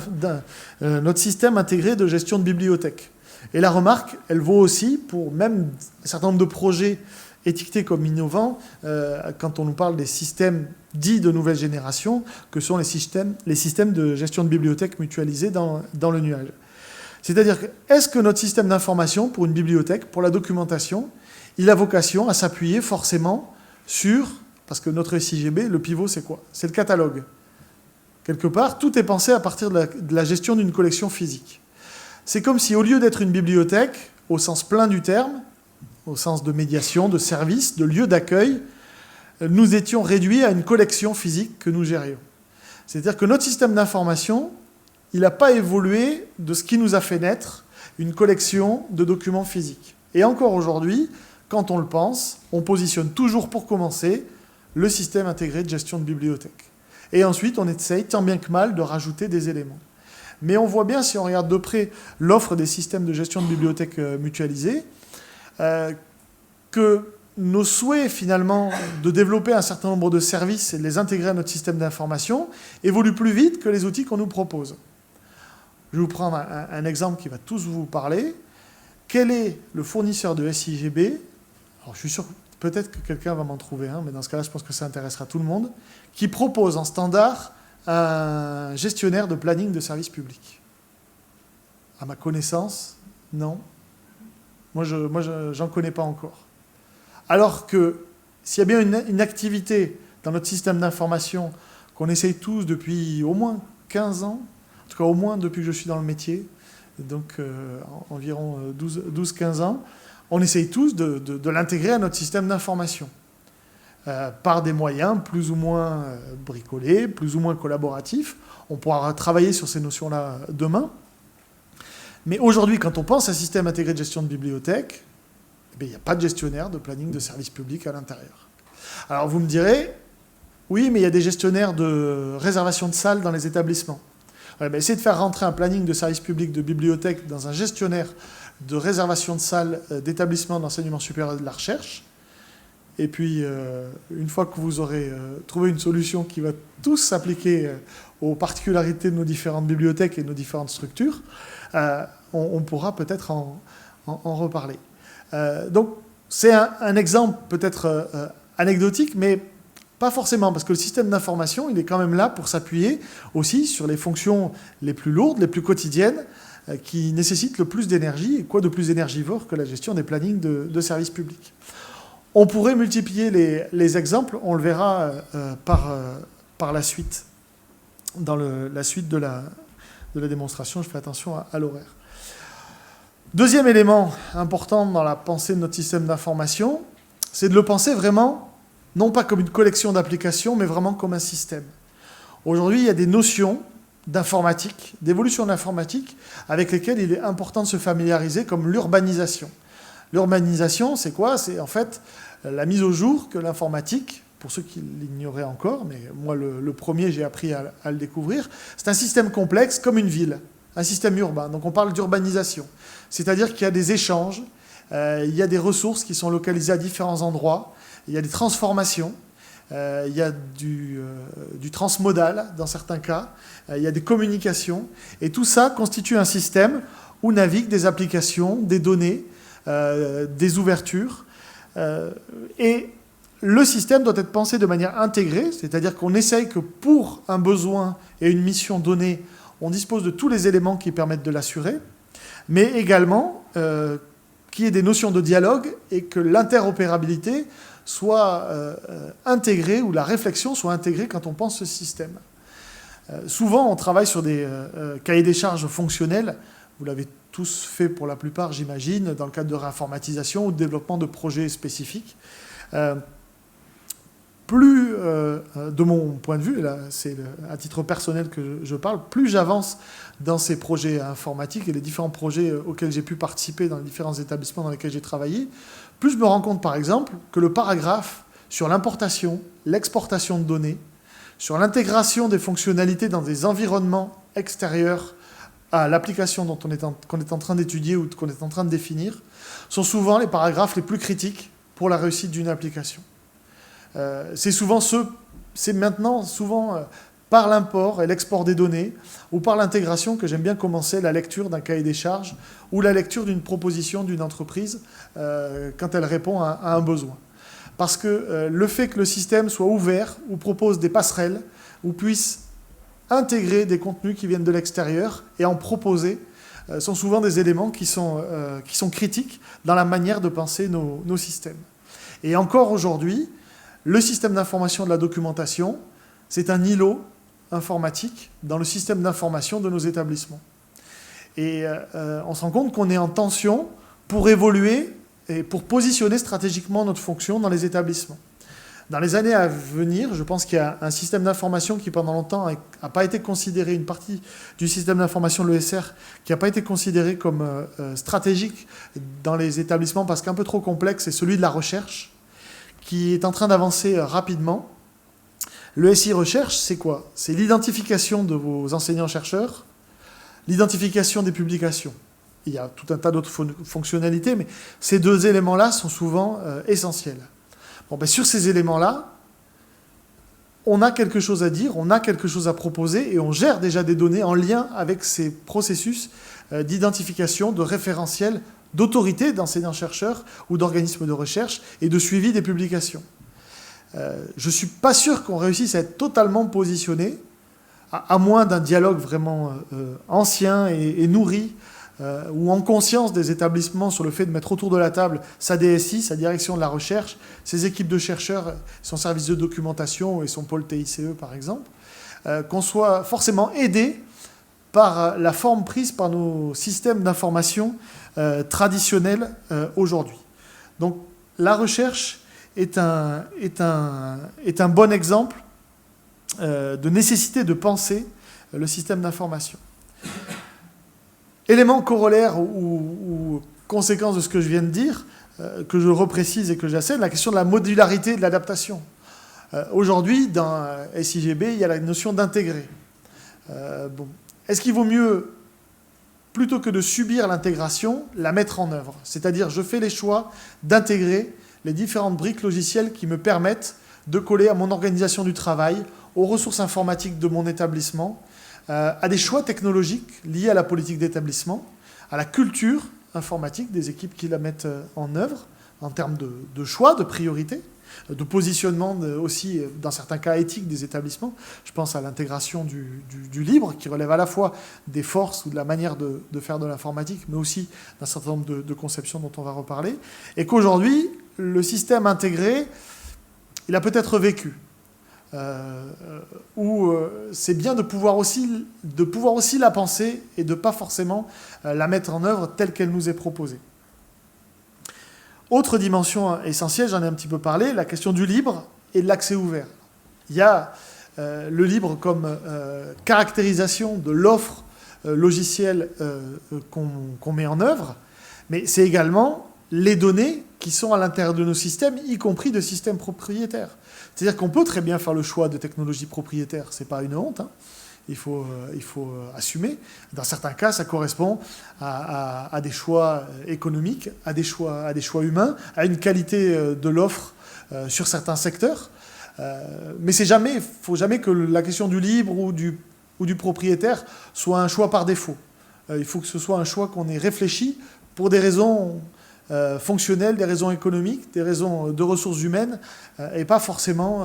intégré de gestion de bibliothèque. Et la remarque, elle vaut aussi pour même un certain nombre de projets étiquetés comme innovants, quand on nous parle des systèmes dits de nouvelle génération, que sont les systèmes de gestion de bibliothèque mutualisés dans le nuage. C'est-à-dire, est-ce que notre système d'information pour une bibliothèque, pour la documentation, il a vocation à s'appuyer forcément sur, parce que notre SIGB, le pivot, c'est quoi? C'est le catalogue. Quelque part, tout est pensé à partir de la gestion d'une collection physique. C'est comme si, au lieu d'être une bibliothèque, au sens plein du terme, au sens de médiation, de service, de lieu d'accueil, nous étions réduits à une collection physique que nous gérions. C'est-à-dire que notre système d'information, il n'a pas évolué de ce qui nous a fait naître une collection de documents physiques. Et encore aujourd'hui, quand on le pense, on positionne toujours pour commencer le système intégré de gestion de bibliothèque. Et ensuite, on essaye, tant bien que mal, de rajouter des éléments. Mais on voit bien, si on regarde de près l'offre des systèmes de gestion de bibliothèque mutualisés, que nos souhaits, finalement, de développer un certain nombre de services et de les intégrer à notre système d'information évoluent plus vite que les outils qu'on nous propose. Je vais vous prendre un exemple qui va tous vous parler. Quel est le fournisseur de SIGB? Alors, je suis sûr que peut-être que quelqu'un va m'en trouver un, mais dans ce cas-là, je pense que ça intéressera tout le monde, qui propose en standard un gestionnaire de planning de service public. À ma connaissance, non. Moi, j'en connais pas encore. Alors que s'il y a bien une activité dans notre système d'information qu'on essaye tous depuis au moins 15 ans, en tout cas au moins depuis que je suis dans le métier, donc environ 12-15 ans, on essaye tous de l'intégrer à notre système d'information. Par des moyens plus ou moins bricolés, plus ou moins collaboratifs. On pourra travailler sur ces notions-là demain. Mais aujourd'hui, quand on pense à un système intégré de gestion de bibliothèque, il n'y a pas de gestionnaire de planning de service public à l'intérieur. Alors vous me direz, oui, mais il y a des gestionnaires de réservation de salles dans les établissements. Ouais, essayez de faire rentrer un planning de service public de bibliothèque dans un gestionnaire de réservation de salles d'établissements d'enseignement supérieur et de la recherche. Et puis, une fois que vous aurez trouvé une solution qui va tous s'appliquer aux particularités de nos différentes bibliothèques et de nos différentes structures, on pourra peut-être en reparler. Donc, c'est un exemple peut-être anecdotique, mais pas forcément, parce que le système d'information, il est quand même là pour s'appuyer aussi sur les fonctions les plus lourdes, les plus quotidiennes, qui nécessitent le plus d'énergie, et quoi de plus énergivore que la gestion des plannings de services publics. On pourrait multiplier les exemples, on le verra par la suite, dans la suite de la démonstration. Je fais attention à l'horaire. Deuxième élément important dans la pensée de notre système d'information, c'est de le penser vraiment, non pas comme une collection d'applications, mais vraiment comme un système. Aujourd'hui, il y a des notions d'informatique, d'évolution de l'informatique, avec lesquelles il est important de se familiariser, comme l'urbanisation. L'urbanisation, c'est quoi? C'est en fait la mise au jour que l'informatique, pour ceux qui l'ignoraient encore, mais moi le premier j'ai appris à le découvrir, c'est un système complexe comme une ville, un système urbain. Donc on parle d'urbanisation, c'est-à-dire qu'il y a des échanges, il y a des ressources qui sont localisées à différents endroits, il y a des transformations, il y a du transmodal dans certains cas, il y a des communications, et tout ça constitue un système où naviguent des applications, des données, des ouvertures. Et le système doit être pensé de manière intégrée, c'est-à-dire qu'on essaye que pour un besoin et une mission donnée, on dispose de tous les éléments qui permettent de l'assurer, mais également qu'il y ait des notions de dialogue et que l'interopérabilité soit intégrée, ou la réflexion soit intégrée quand on pense ce système. Souvent, on travaille sur des cahiers des charges fonctionnels. Vous l'avez tous fait pour la plupart, j'imagine, dans le cadre de réinformatisation ou de développement de projets spécifiques. Plus, de mon point de vue, là, c'est à titre personnel que je parle, plus j'avance dans ces projets informatiques et les différents projets auxquels j'ai pu participer dans les différents établissements dans lesquels j'ai travaillé, plus je me rends compte, par exemple, que le paragraphe sur l'importation, l'exportation de données, sur l'intégration des fonctionnalités dans des environnements extérieurs à l'application qu'on est en train d'étudier ou qu'on est en train de définir, sont souvent les paragraphes les plus critiques pour la réussite d'une application. C'est maintenant souvent par l'import et l'export des données ou par l'intégration que j'aime bien commencer la lecture d'un cahier des charges ou la lecture d'une proposition d'une entreprise quand elle répond à un besoin. Parce que le fait que le système soit ouvert ou propose des passerelles ou puisse intégrer des contenus qui viennent de l'extérieur et en proposer sont souvent des éléments qui sont critiques dans la manière de penser nos systèmes. Et encore aujourd'hui, le système d'information de la documentation, c'est un îlot informatique dans le système d'information de nos établissements. Et on se rend compte qu'on est en tension pour évoluer et pour positionner stratégiquement notre fonction dans les établissements. Dans les années à venir, je pense qu'il y a un système d'information qui, pendant longtemps, n'a pas été considéré, une partie du système d'information de l'ESR, qui n'a pas été considéré comme stratégique dans les établissements parce qu'un peu trop complexe, c'est celui de la recherche, qui est en train d'avancer rapidement. Le SI Recherche, c'est quoi? C'est l'identification de vos enseignants-chercheurs, l'identification des publications. Il y a tout un tas d'autres fonctionnalités, mais ces deux éléments-là sont souvent essentiels. Bon, sur ces éléments-là, on a quelque chose à dire, on a quelque chose à proposer, et on gère déjà des données en lien avec ces processus d'identification, de référentiel, d'autorité d'enseignants-chercheurs ou d'organismes de recherche et de suivi des publications. Je ne suis pas sûr qu'on réussisse à être totalement positionné, à moins d'un dialogue vraiment ancien et nourri, ou en conscience des établissements sur le fait de mettre autour de la table sa DSI, sa direction de la recherche, ses équipes de chercheurs, son service de documentation et son pôle TICE par exemple, qu'on soit forcément aidé par la forme prise par nos systèmes d'information traditionnels aujourd'hui. Donc la recherche est un bon exemple de nécessité de penser le système d'information. Élément corollaire ou conséquence de ce que je viens de dire, que je reprécise et que j'assène, la question de la modularité et de l'adaptation. Aujourd'hui, dans SIGB, il y a la notion d'intégrer. Est-ce qu'il vaut mieux, plutôt que de subir l'intégration, la mettre en œuvre? C'est-à-dire, je fais les choix d'intégrer les différentes briques logicielles qui me permettent de coller à mon organisation du travail, aux ressources informatiques de mon établissement, à des choix technologiques liés à la politique d'établissement, à la culture informatique des équipes qui la mettent en œuvre, en termes de choix, de priorité, de positionnement aussi, dans certains cas éthiques, des établissements. Je pense à l'intégration du libre, qui relève à la fois des forces ou de la manière de faire de l'informatique, mais aussi d'un certain nombre de conceptions dont on va reparler. Et qu'aujourd'hui, le système intégré, il a peut-être vécu. Où c'est bien de pouvoir aussi la penser et de ne pas forcément la mettre en œuvre telle qu'elle nous est proposée. Autre dimension essentielle, j'en ai un petit peu parlé, la question du libre et de l'accès ouvert. Il y a le libre comme caractérisation de l'offre logicielle qu'on met en œuvre, mais c'est également les données qui sont à l'intérieur de nos systèmes, y compris de systèmes propriétaires. C'est-à-dire qu'on peut très bien faire le choix de technologies propriétaires, ce n'est pas une honte, hein. Il faut assumer. Dans certains cas, ça correspond à des choix économiques, à des choix humains, à une qualité de l'offre sur certains secteurs. Mais il ne faut jamais que la question du libre ou du propriétaire soit un choix par défaut. Il faut que ce soit un choix qu'on ait réfléchi pour des raisons fonctionnelles, des raisons économiques, des raisons de ressources humaines, et pas forcément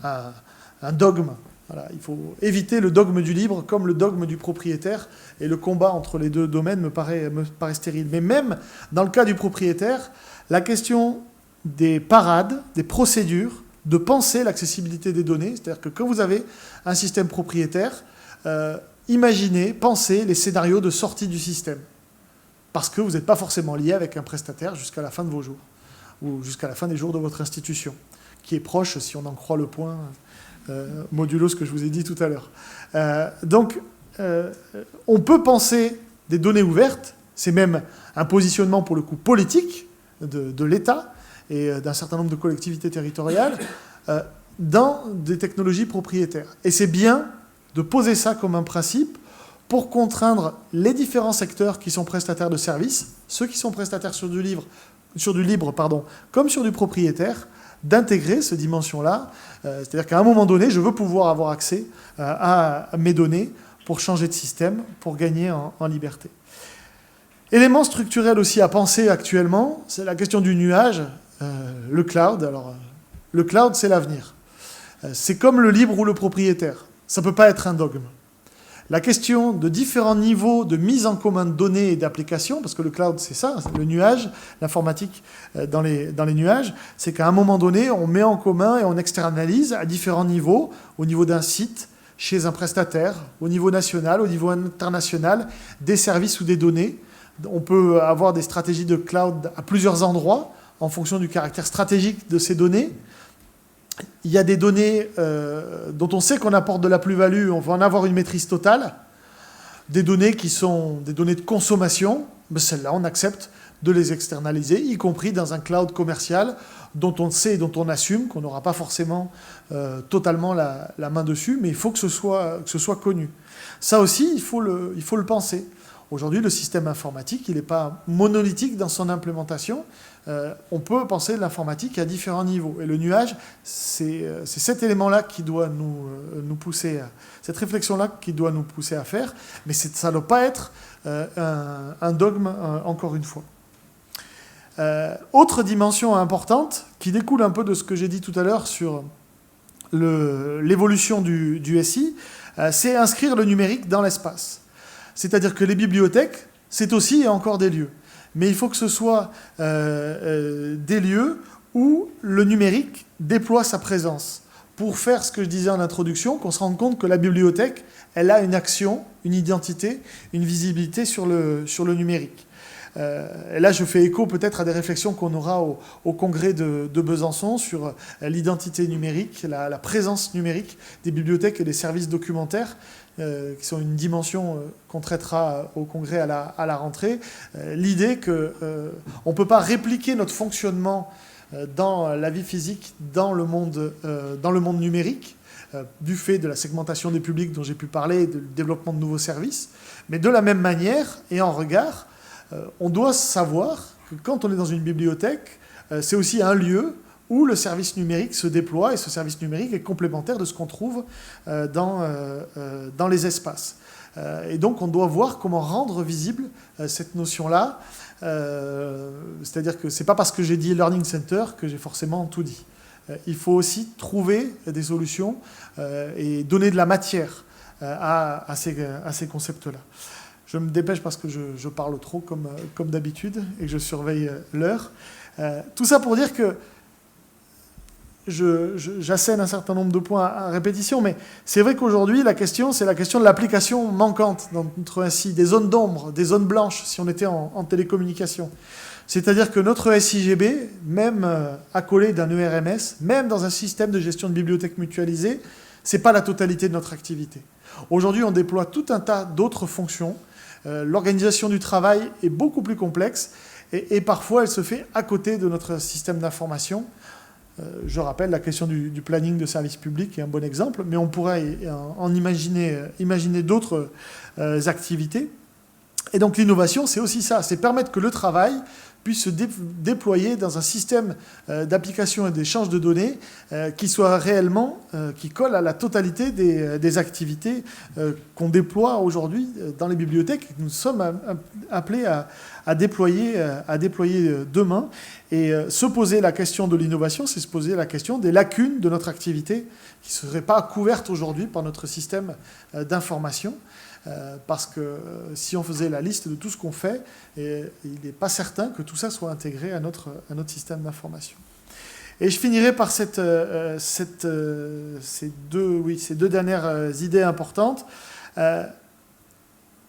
un dogme. Voilà, il faut éviter le dogme du libre comme le dogme du propriétaire, et le combat entre les deux domaines me paraît stérile. Mais même dans le cas du propriétaire, la question des parades, des procédures, de penser l'accessibilité des données, c'est-à-dire que quand vous avez un système propriétaire, imaginez, pensez les scénarios de sortie du système. Parce que vous n'êtes pas forcément lié avec un prestataire jusqu'à la fin de vos jours, ou jusqu'à la fin des jours de votre institution, qui est proche, si on en croit le point modulo ce que je vous ai dit tout à l'heure. Donc, on peut penser des données ouvertes, c'est même un positionnement pour le coup politique de l'État et d'un certain nombre de collectivités territoriales, dans des technologies propriétaires. Et c'est bien de poser ça comme un principe pour contraindre les différents secteurs qui sont prestataires de services, ceux qui sont prestataires sur du libre, comme sur du propriétaire, d'intégrer cette dimension-là. C'est-à-dire qu'à un moment donné, je veux pouvoir avoir accès à mes données pour changer de système, pour gagner en liberté. Élément structurel aussi à penser actuellement, c'est la question du nuage, le cloud. Alors, le cloud, c'est l'avenir. C'est comme le libre ou le propriétaire. Ça ne peut pas être un dogme. La question de différents niveaux de mise en commun de données et d'applications, parce que le cloud, c'est ça, le nuage, l'informatique dans les nuages, c'est qu'à un moment donné, on met en commun et on externalise à différents niveaux, au niveau d'un site, chez un prestataire, au niveau national, au niveau international, des services ou des données. On peut avoir des stratégies de cloud à plusieurs endroits, en fonction du caractère stratégique de ces données. Il y a des données dont on sait qu'on apporte de la plus-value, on va en avoir une maîtrise totale. Des données qui sont des données de consommation, mais celles-là, on accepte de les externaliser, y compris dans un cloud commercial dont on sait et dont on assume qu'on n'aura pas forcément totalement la main dessus, mais il faut que ce soit connu. Ça aussi, il faut le penser. Aujourd'hui, le système informatique, il n'est pas monolithique dans son implémentation. On peut penser l'informatique à différents niveaux. Et le nuage, c'est cet élément-là qui doit nous pousser, cette réflexion-là qui doit nous pousser à faire. Mais ça ne doit pas être un dogme, encore une fois. Autre dimension importante, qui découle un peu de ce que j'ai dit tout à l'heure sur l'évolution du SI, c'est inscrire le numérique dans l'espace. C'est-à-dire que les bibliothèques, c'est aussi et encore des lieux. Mais il faut que ce soit des lieux où le numérique déploie sa présence. Pour faire ce que je disais en introduction, qu'on se rende compte que la bibliothèque, elle a une action, une identité, une visibilité sur le numérique. Et là, je fais écho peut-être à des réflexions qu'on aura au congrès de Besançon sur l'identité numérique, la présence numérique des bibliothèques et des services documentaires, qui sont une dimension qu'on traitera au congrès à la rentrée. L'idée qu'on ne peut pas répliquer notre fonctionnement dans la vie physique, dans le monde numérique, du fait de la segmentation des publics dont j'ai pu parler, du développement de nouveaux services. Mais de la même manière, et en regard, on doit savoir que quand on est dans une bibliothèque, c'est aussi un lieu où le service numérique se déploie, et ce service numérique est complémentaire de ce qu'on trouve dans les espaces. Et donc on doit voir comment rendre visible cette notion-là. C'est-à-dire que ce n'est pas parce que j'ai dit Learning Center que j'ai forcément tout dit. Il faut aussi trouver des solutions et donner de la matière à ces concepts-là. Je me dépêche parce que je parle trop comme d'habitude et que je surveille l'heure. Tout ça pour dire que j'assène un certain nombre de points à répétition, mais c'est vrai qu'aujourd'hui, la question, c'est la question de l'application manquante dans notre SI, des zones d'ombre, des zones blanches, si on était en télécommunication. C'est-à-dire que notre SIGB, même accolé d'un ERMS, même dans un système de gestion de bibliothèque mutualisée, ce n'est pas la totalité de notre activité. Aujourd'hui, on déploie tout un tas d'autres fonctions. L'organisation du travail est beaucoup plus complexe et parfois elle se fait à côté de notre système d'information. Je rappelle la question du planning de service public est un bon exemple, mais on pourrait en imaginer d'autres activités. Et donc l'innovation, c'est aussi ça, c'est permettre que le travail puisse se déployer dans un système d'application et d'échange de données qui soit réellement, qui colle à la totalité des activités qu'on déploie aujourd'hui dans les bibliothèques, que nous sommes appelés à déployer demain. Et se poser la question de l'innovation, c'est se poser la question des lacunes de notre activité qui ne seraient pas couvertes aujourd'hui par notre système d'information. Parce que si on faisait la liste de tout ce qu'on fait, il n'est pas certain que tout ça soit intégré à notre système d'information. Et je finirai par ces deux dernières idées importantes.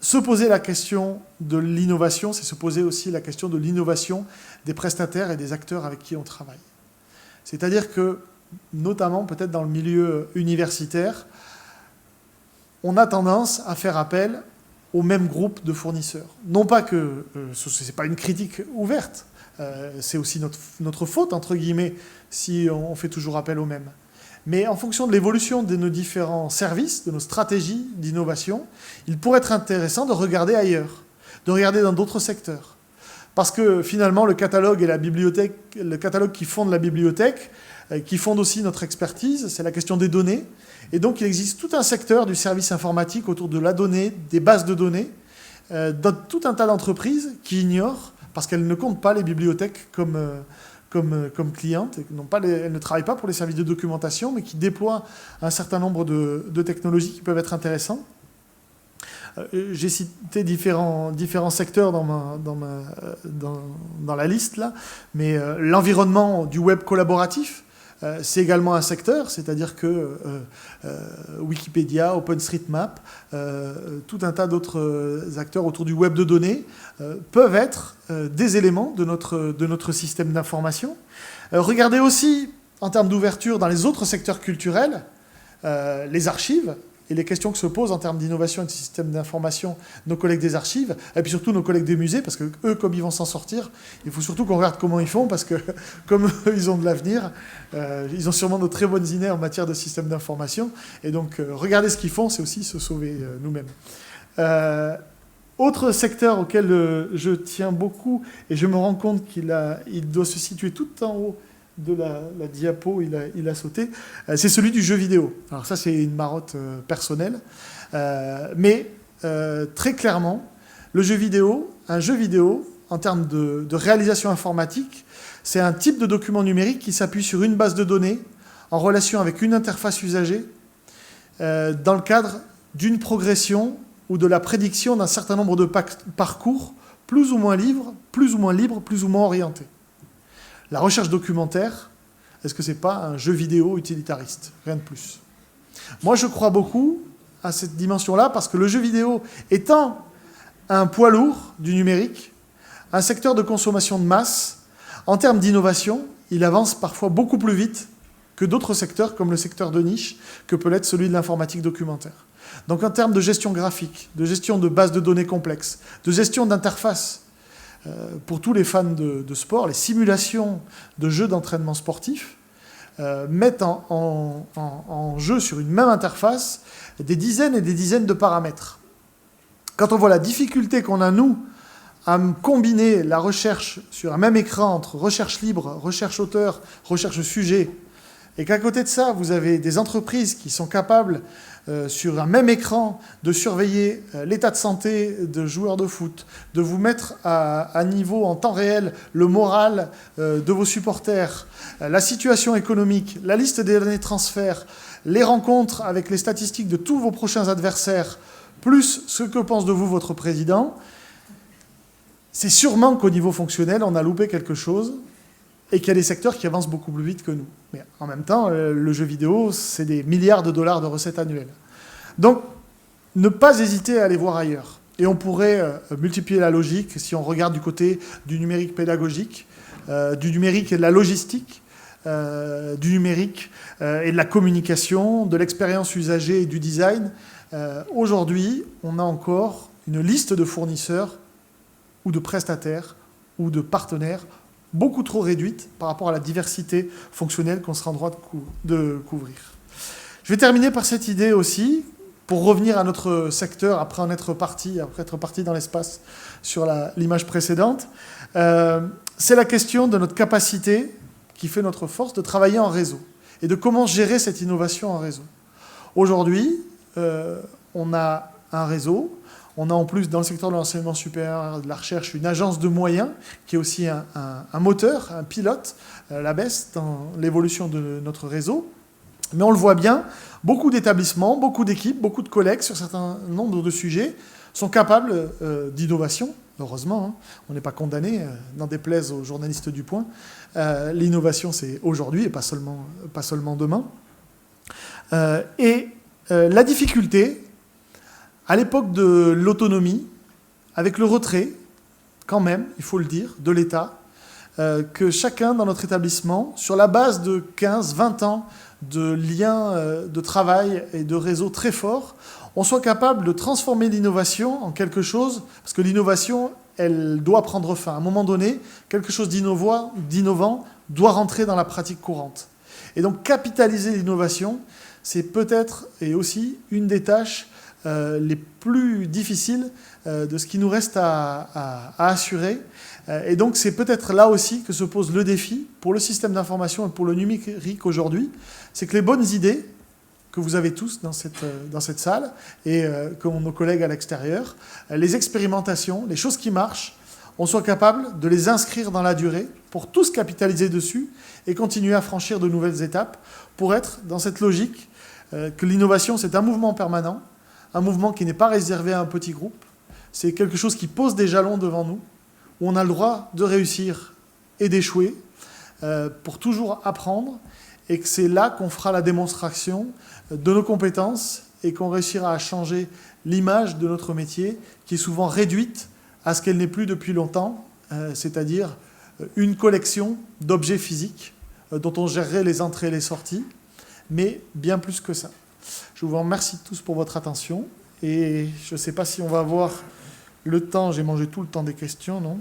Se poser la question de l'innovation, c'est se poser aussi la question de l'innovation des prestataires et des acteurs avec qui on travaille. C'est-à-dire que, notamment peut-être dans le milieu universitaire, on a tendance à faire appel au même groupe de fournisseurs. Non pas que ce n'est pas une critique ouverte, c'est aussi notre faute, entre guillemets, si on fait toujours appel aux mêmes. Mais en fonction de l'évolution de nos différents services, de nos stratégies d'innovation, il pourrait être intéressant de regarder ailleurs, de regarder dans d'autres secteurs. Parce que finalement, le catalogue et la bibliothèque, le catalogue qui fonde la bibliothèque, qui fonde aussi notre expertise, c'est la question des données. Et donc, il existe tout un secteur du service informatique autour de la donnée, des bases de données, dans tout un tas d'entreprises qui ignorent, parce qu'elles ne comptent pas les bibliothèques comme clientes, elles ne travaillent pas pour les services de documentation, mais qui déploient un certain nombre de technologies qui peuvent être intéressantes. J'ai cité différents secteurs dans la liste, là, mais l'environnement du web collaboratif, c'est également un secteur, c'est-à-dire que Wikipédia, OpenStreetMap, tout un tas d'autres acteurs autour du web de données peuvent être des éléments de notre système d'information. Regardez aussi en termes d'ouverture dans les autres secteurs culturels, les archives, et les questions que se posent en termes d'innovation et de système d'information nos collègues des archives, et puis surtout nos collègues des musées, parce que eux, comme ils vont s'en sortir, il faut surtout qu'on regarde comment ils font, parce que comme eux, ils ont de l'avenir, ils ont sûrement de très bonnes idées en matière de système d'information, et donc regarder ce qu'ils font, c'est aussi se sauver nous-mêmes. Autre secteur auquel je tiens beaucoup, et je me rends compte qu'il doit se situer tout en haut de la diapo, il a sauté, c'est celui du jeu vidéo. Alors ça, c'est une marotte personnelle, mais très clairement, un jeu vidéo, en termes de réalisation informatique, c'est un type de document numérique qui s'appuie sur une base de données en relation avec une interface usagée dans le cadre d'une progression ou de la prédiction d'un certain nombre de parcours plus ou moins libres, plus ou moins orientés. La recherche documentaire, est-ce que ce n'est pas un jeu vidéo utilitariste? Rien de plus. Moi, je crois beaucoup à cette dimension-là, parce que le jeu vidéo étant un poids lourd du numérique, un secteur de consommation de masse, en termes d'innovation, il avance parfois beaucoup plus vite que d'autres secteurs, comme le secteur de niche, que peut l'être celui de l'informatique documentaire. Donc en termes de gestion graphique, de gestion de bases de données complexes, de gestion d'interfaces, pour tous les fans de sport, les simulations de jeux d'entraînement sportif mettent en jeu sur une même interface des dizaines et des dizaines de paramètres. Quand on voit la difficulté qu'on a, nous, à combiner la recherche sur un même écran entre recherche libre, recherche auteur, recherche sujet, et qu'à côté de ça, vous avez des entreprises qui sont capables, sur un même écran, de surveiller l'état de santé de joueurs de foot, de vous mettre à niveau en temps réel le moral de vos supporters, la situation économique, la liste des derniers transferts, les rencontres avec les statistiques de tous vos prochains adversaires, plus ce que pense de vous votre président, c'est sûrement qu'au niveau fonctionnel, on a loupé quelque chose, et qu'il y a des secteurs qui avancent beaucoup plus vite que nous. Mais en même temps, le jeu vidéo, c'est des milliards de dollars de recettes annuelles. Donc, ne pas hésiter à aller voir ailleurs. Et on pourrait multiplier la logique si on regarde du côté du numérique pédagogique, du numérique et de la logistique, du numérique et de la communication, de l'expérience usagée et du design. Aujourd'hui, on a encore une liste de fournisseurs ou de prestataires ou de partenaires beaucoup trop réduite par rapport à la diversité fonctionnelle qu'on sera en droit de couvrir. Je vais terminer par cette idée aussi, pour revenir à notre secteur, après être parti dans l'espace sur l'image précédente. C'est la question de notre capacité, qui fait notre force, de travailler en réseau, et de comment gérer cette innovation en réseau. Aujourd'hui, on a un réseau. On a en plus, dans le secteur de l'enseignement supérieur, de la recherche, une agence de moyens qui est aussi un moteur, un pilote, l'ABES, dans l'évolution de notre réseau. Mais on le voit bien, beaucoup d'établissements, beaucoup d'équipes, beaucoup de collègues sur un certain nombre de sujets sont capables d'innovation. Heureusement, hein. On n'est pas condamné, n'en déplaise aux journalistes du Point. L'innovation, c'est aujourd'hui et pas seulement demain. La difficulté, à l'époque de l'autonomie, avec le retrait, quand même, il faut le dire, de l'État, que chacun dans notre établissement, sur la base de 15-20 ans de liens de travail et de réseaux très forts, on soit capable de transformer l'innovation en quelque chose, parce que l'innovation, elle doit prendre fin. À un moment donné, quelque chose d'innovant doit rentrer dans la pratique courante. Et donc capitaliser l'innovation, c'est peut-être et aussi une des tâches les plus difficiles de ce qui nous reste à assurer. Et donc c'est peut-être là aussi que se pose le défi pour le système d'information et pour le numérique aujourd'hui. C'est que les bonnes idées que vous avez tous dans cette salle et comme nos collègues à l'extérieur, les expérimentations, les choses qui marchent, on soit capable de les inscrire dans la durée pour tous capitaliser dessus et continuer à franchir de nouvelles étapes pour être dans cette logique que l'innovation c'est un mouvement permanent, un mouvement qui n'est pas réservé à un petit groupe, c'est quelque chose qui pose des jalons devant nous, où on a le droit de réussir et d'échouer pour toujours apprendre, et que c'est là qu'on fera la démonstration de nos compétences et qu'on réussira à changer l'image de notre métier, qui est souvent réduite à ce qu'elle n'est plus depuis longtemps, c'est-à-dire une collection d'objets physiques dont on gérerait les entrées et les sorties, mais bien plus que ça. Je vous remercie tous pour votre attention, et je ne sais pas si on va avoir le temps, j'ai mangé tout le temps des questions, non?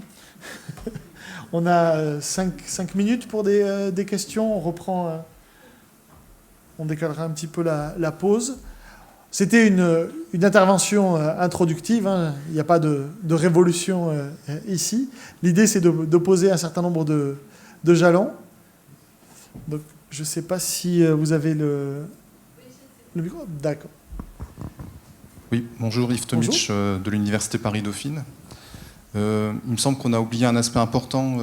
On a 5 minutes pour des questions, on reprend, on décalera un petit peu la pause. C'était une intervention introductive, hein. Il n'y a pas de révolution ici. L'idée, c'est de poser un certain nombre de jalons. Donc, je ne sais pas si vous avez le micro. D'accord. Oui, bonjour, Yves Tomic de l'Université Paris-Dauphine. Il me semble qu'on a oublié un aspect important.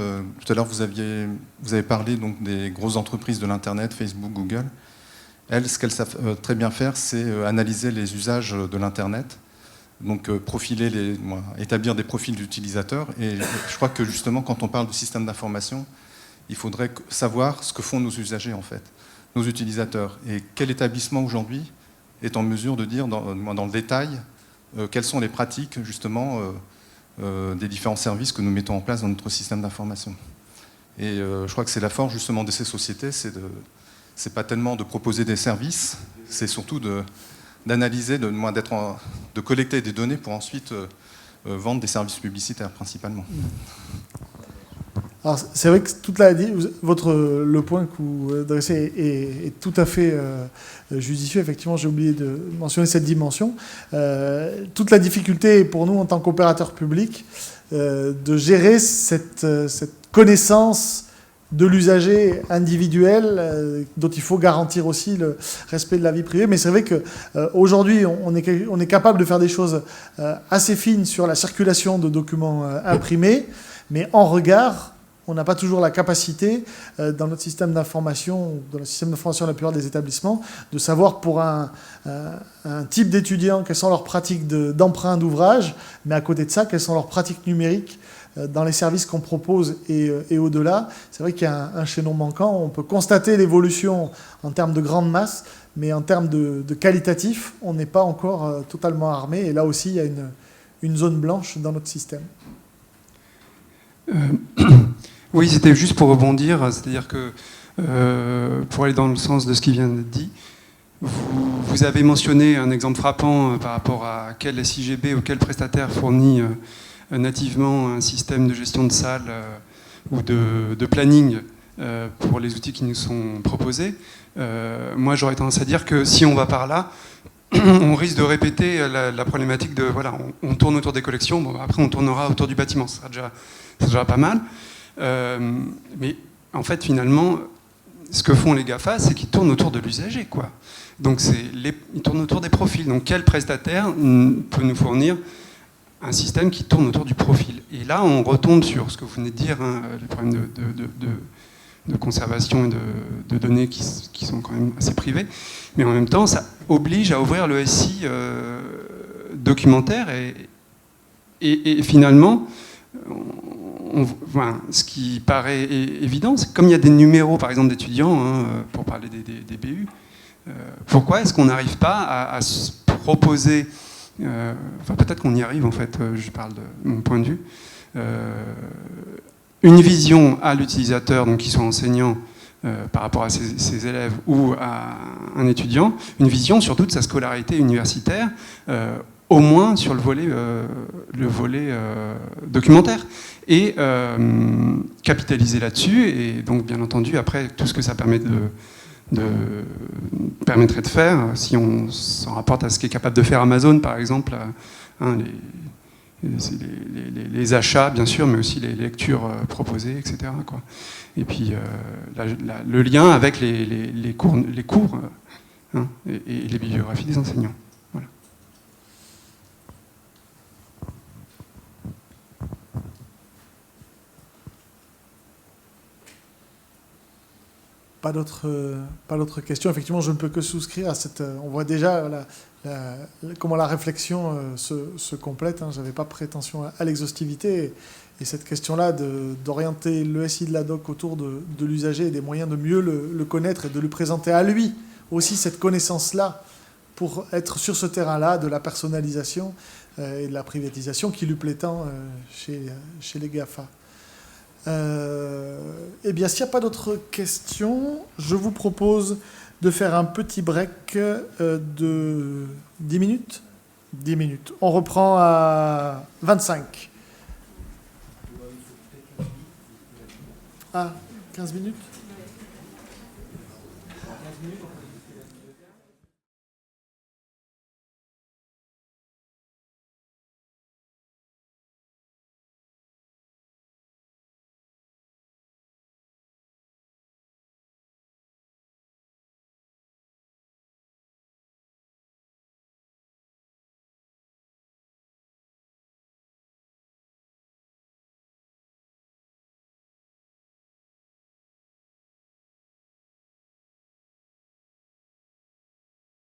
Tout à l'heure, vous avez parlé donc, des grosses entreprises de l'Internet, Facebook, Google. Elles, ce qu'elles savent très bien faire, c'est analyser les usages de l'Internet, donc établir des profils d'utilisateurs. Et je crois que justement, quand on parle de système d'information, il faudrait savoir ce que font nos usagers, en fait, nos utilisateurs. Et quel établissement aujourd'hui est en mesure de dire dans le détail quelles sont les pratiques, justement, des différents services que nous mettons en place dans notre système d'information. Et je crois que c'est la force, justement, de ces sociétés, c'est pas tellement de proposer des services, c'est surtout d'analyser, de collecter des données pour ensuite vendre des services publicitaires, principalement. Alors, c'est vrai que le point que vous dressez est tout à fait judicieux. Effectivement, j'ai oublié de mentionner cette dimension. Toute la difficulté pour nous, en tant qu'opérateurs publics, de gérer cette connaissance de l'usager individuel, dont il faut garantir aussi le respect de la vie privée. Mais c'est vrai qu'aujourd'hui, on est capable de faire des choses assez fines sur la circulation de documents imprimés, mais en regard, on n'a pas toujours la capacité, dans notre système d'information, dans le système d'information de la plupart des établissements, de savoir pour un type d'étudiant quelles sont leurs pratiques d'emprunt d'ouvrage, mais à côté de ça, quelles sont leurs pratiques numériques dans les services qu'on propose et au-delà. C'est vrai qu'il y a un chaînon manquant. On peut constater l'évolution en termes de grande masse, mais en termes de qualitatif, on n'est pas encore totalement armé. Et là aussi, il y a une zone blanche dans notre système. Oui, c'était juste pour rebondir, c'est-à-dire que pour aller dans le sens de ce qui vient d'être dit, vous avez mentionné un exemple frappant par rapport à quel SIGB ou quel prestataire fournit nativement un système de gestion de salle ou de planning pour les outils qui nous sont proposés. Moi, j'aurais tendance à dire que si on va par là, on risque de répéter la problématique de voilà, on tourne autour des collections, bon, après on tournera autour du bâtiment, ça sera déjà pas mal. Mais en fait, finalement, ce que font les GAFA, c'est qu'ils tournent autour de l'usager, quoi. Donc ils tournent autour des profils. Donc quel prestataire peut nous fournir un système qui tourne autour du profil? Et là, on retombe sur ce que vous venez de dire, hein, les problèmes de conservation et de données qui sont quand même assez privées. Mais en même temps, ça oblige à ouvrir le SI documentaire et finalement, ce qui paraît évident, c'est que comme il y a des numéros, par exemple, d'étudiants, hein, pour parler des BU, pourquoi est-ce qu'on n'arrive pas à se proposer, peut-être qu'on y arrive en fait, je parle de mon point de vue, une vision à l'utilisateur, donc qu'il soit enseignant par rapport à ses élèves ou à un étudiant, une vision surtout de sa scolarité universitaire, au moins sur le volet documentaire, et capitaliser là-dessus, et donc bien entendu après tout ce que ça permettrait de faire, si on s'en rapporte à ce qu'est capable de faire Amazon par exemple, hein, les achats bien sûr, mais aussi les lectures proposées, etc., quoi. Et puis le lien avec les cours hein, et les bibliographies des enseignants. Voilà. Pas d'autres questions. Effectivement, je ne peux que souscrire à cette... On voit déjà comment la réflexion se complète. Hein. Je n'avais pas prétention à l'exhaustivité. Et cette question-là d'orienter le SI de la doc autour de l'usager et des moyens de mieux le connaître et de lui présenter à lui aussi cette connaissance-là pour être sur ce terrain-là de la personnalisation et de la privatisation qui lui plaît tant chez les GAFA. Eh bien, s'il n'y a pas d'autres questions, je vous propose de faire un petit break de 10 minutes. 10 minutes. On reprend à 25. Ah, 15 minutes ?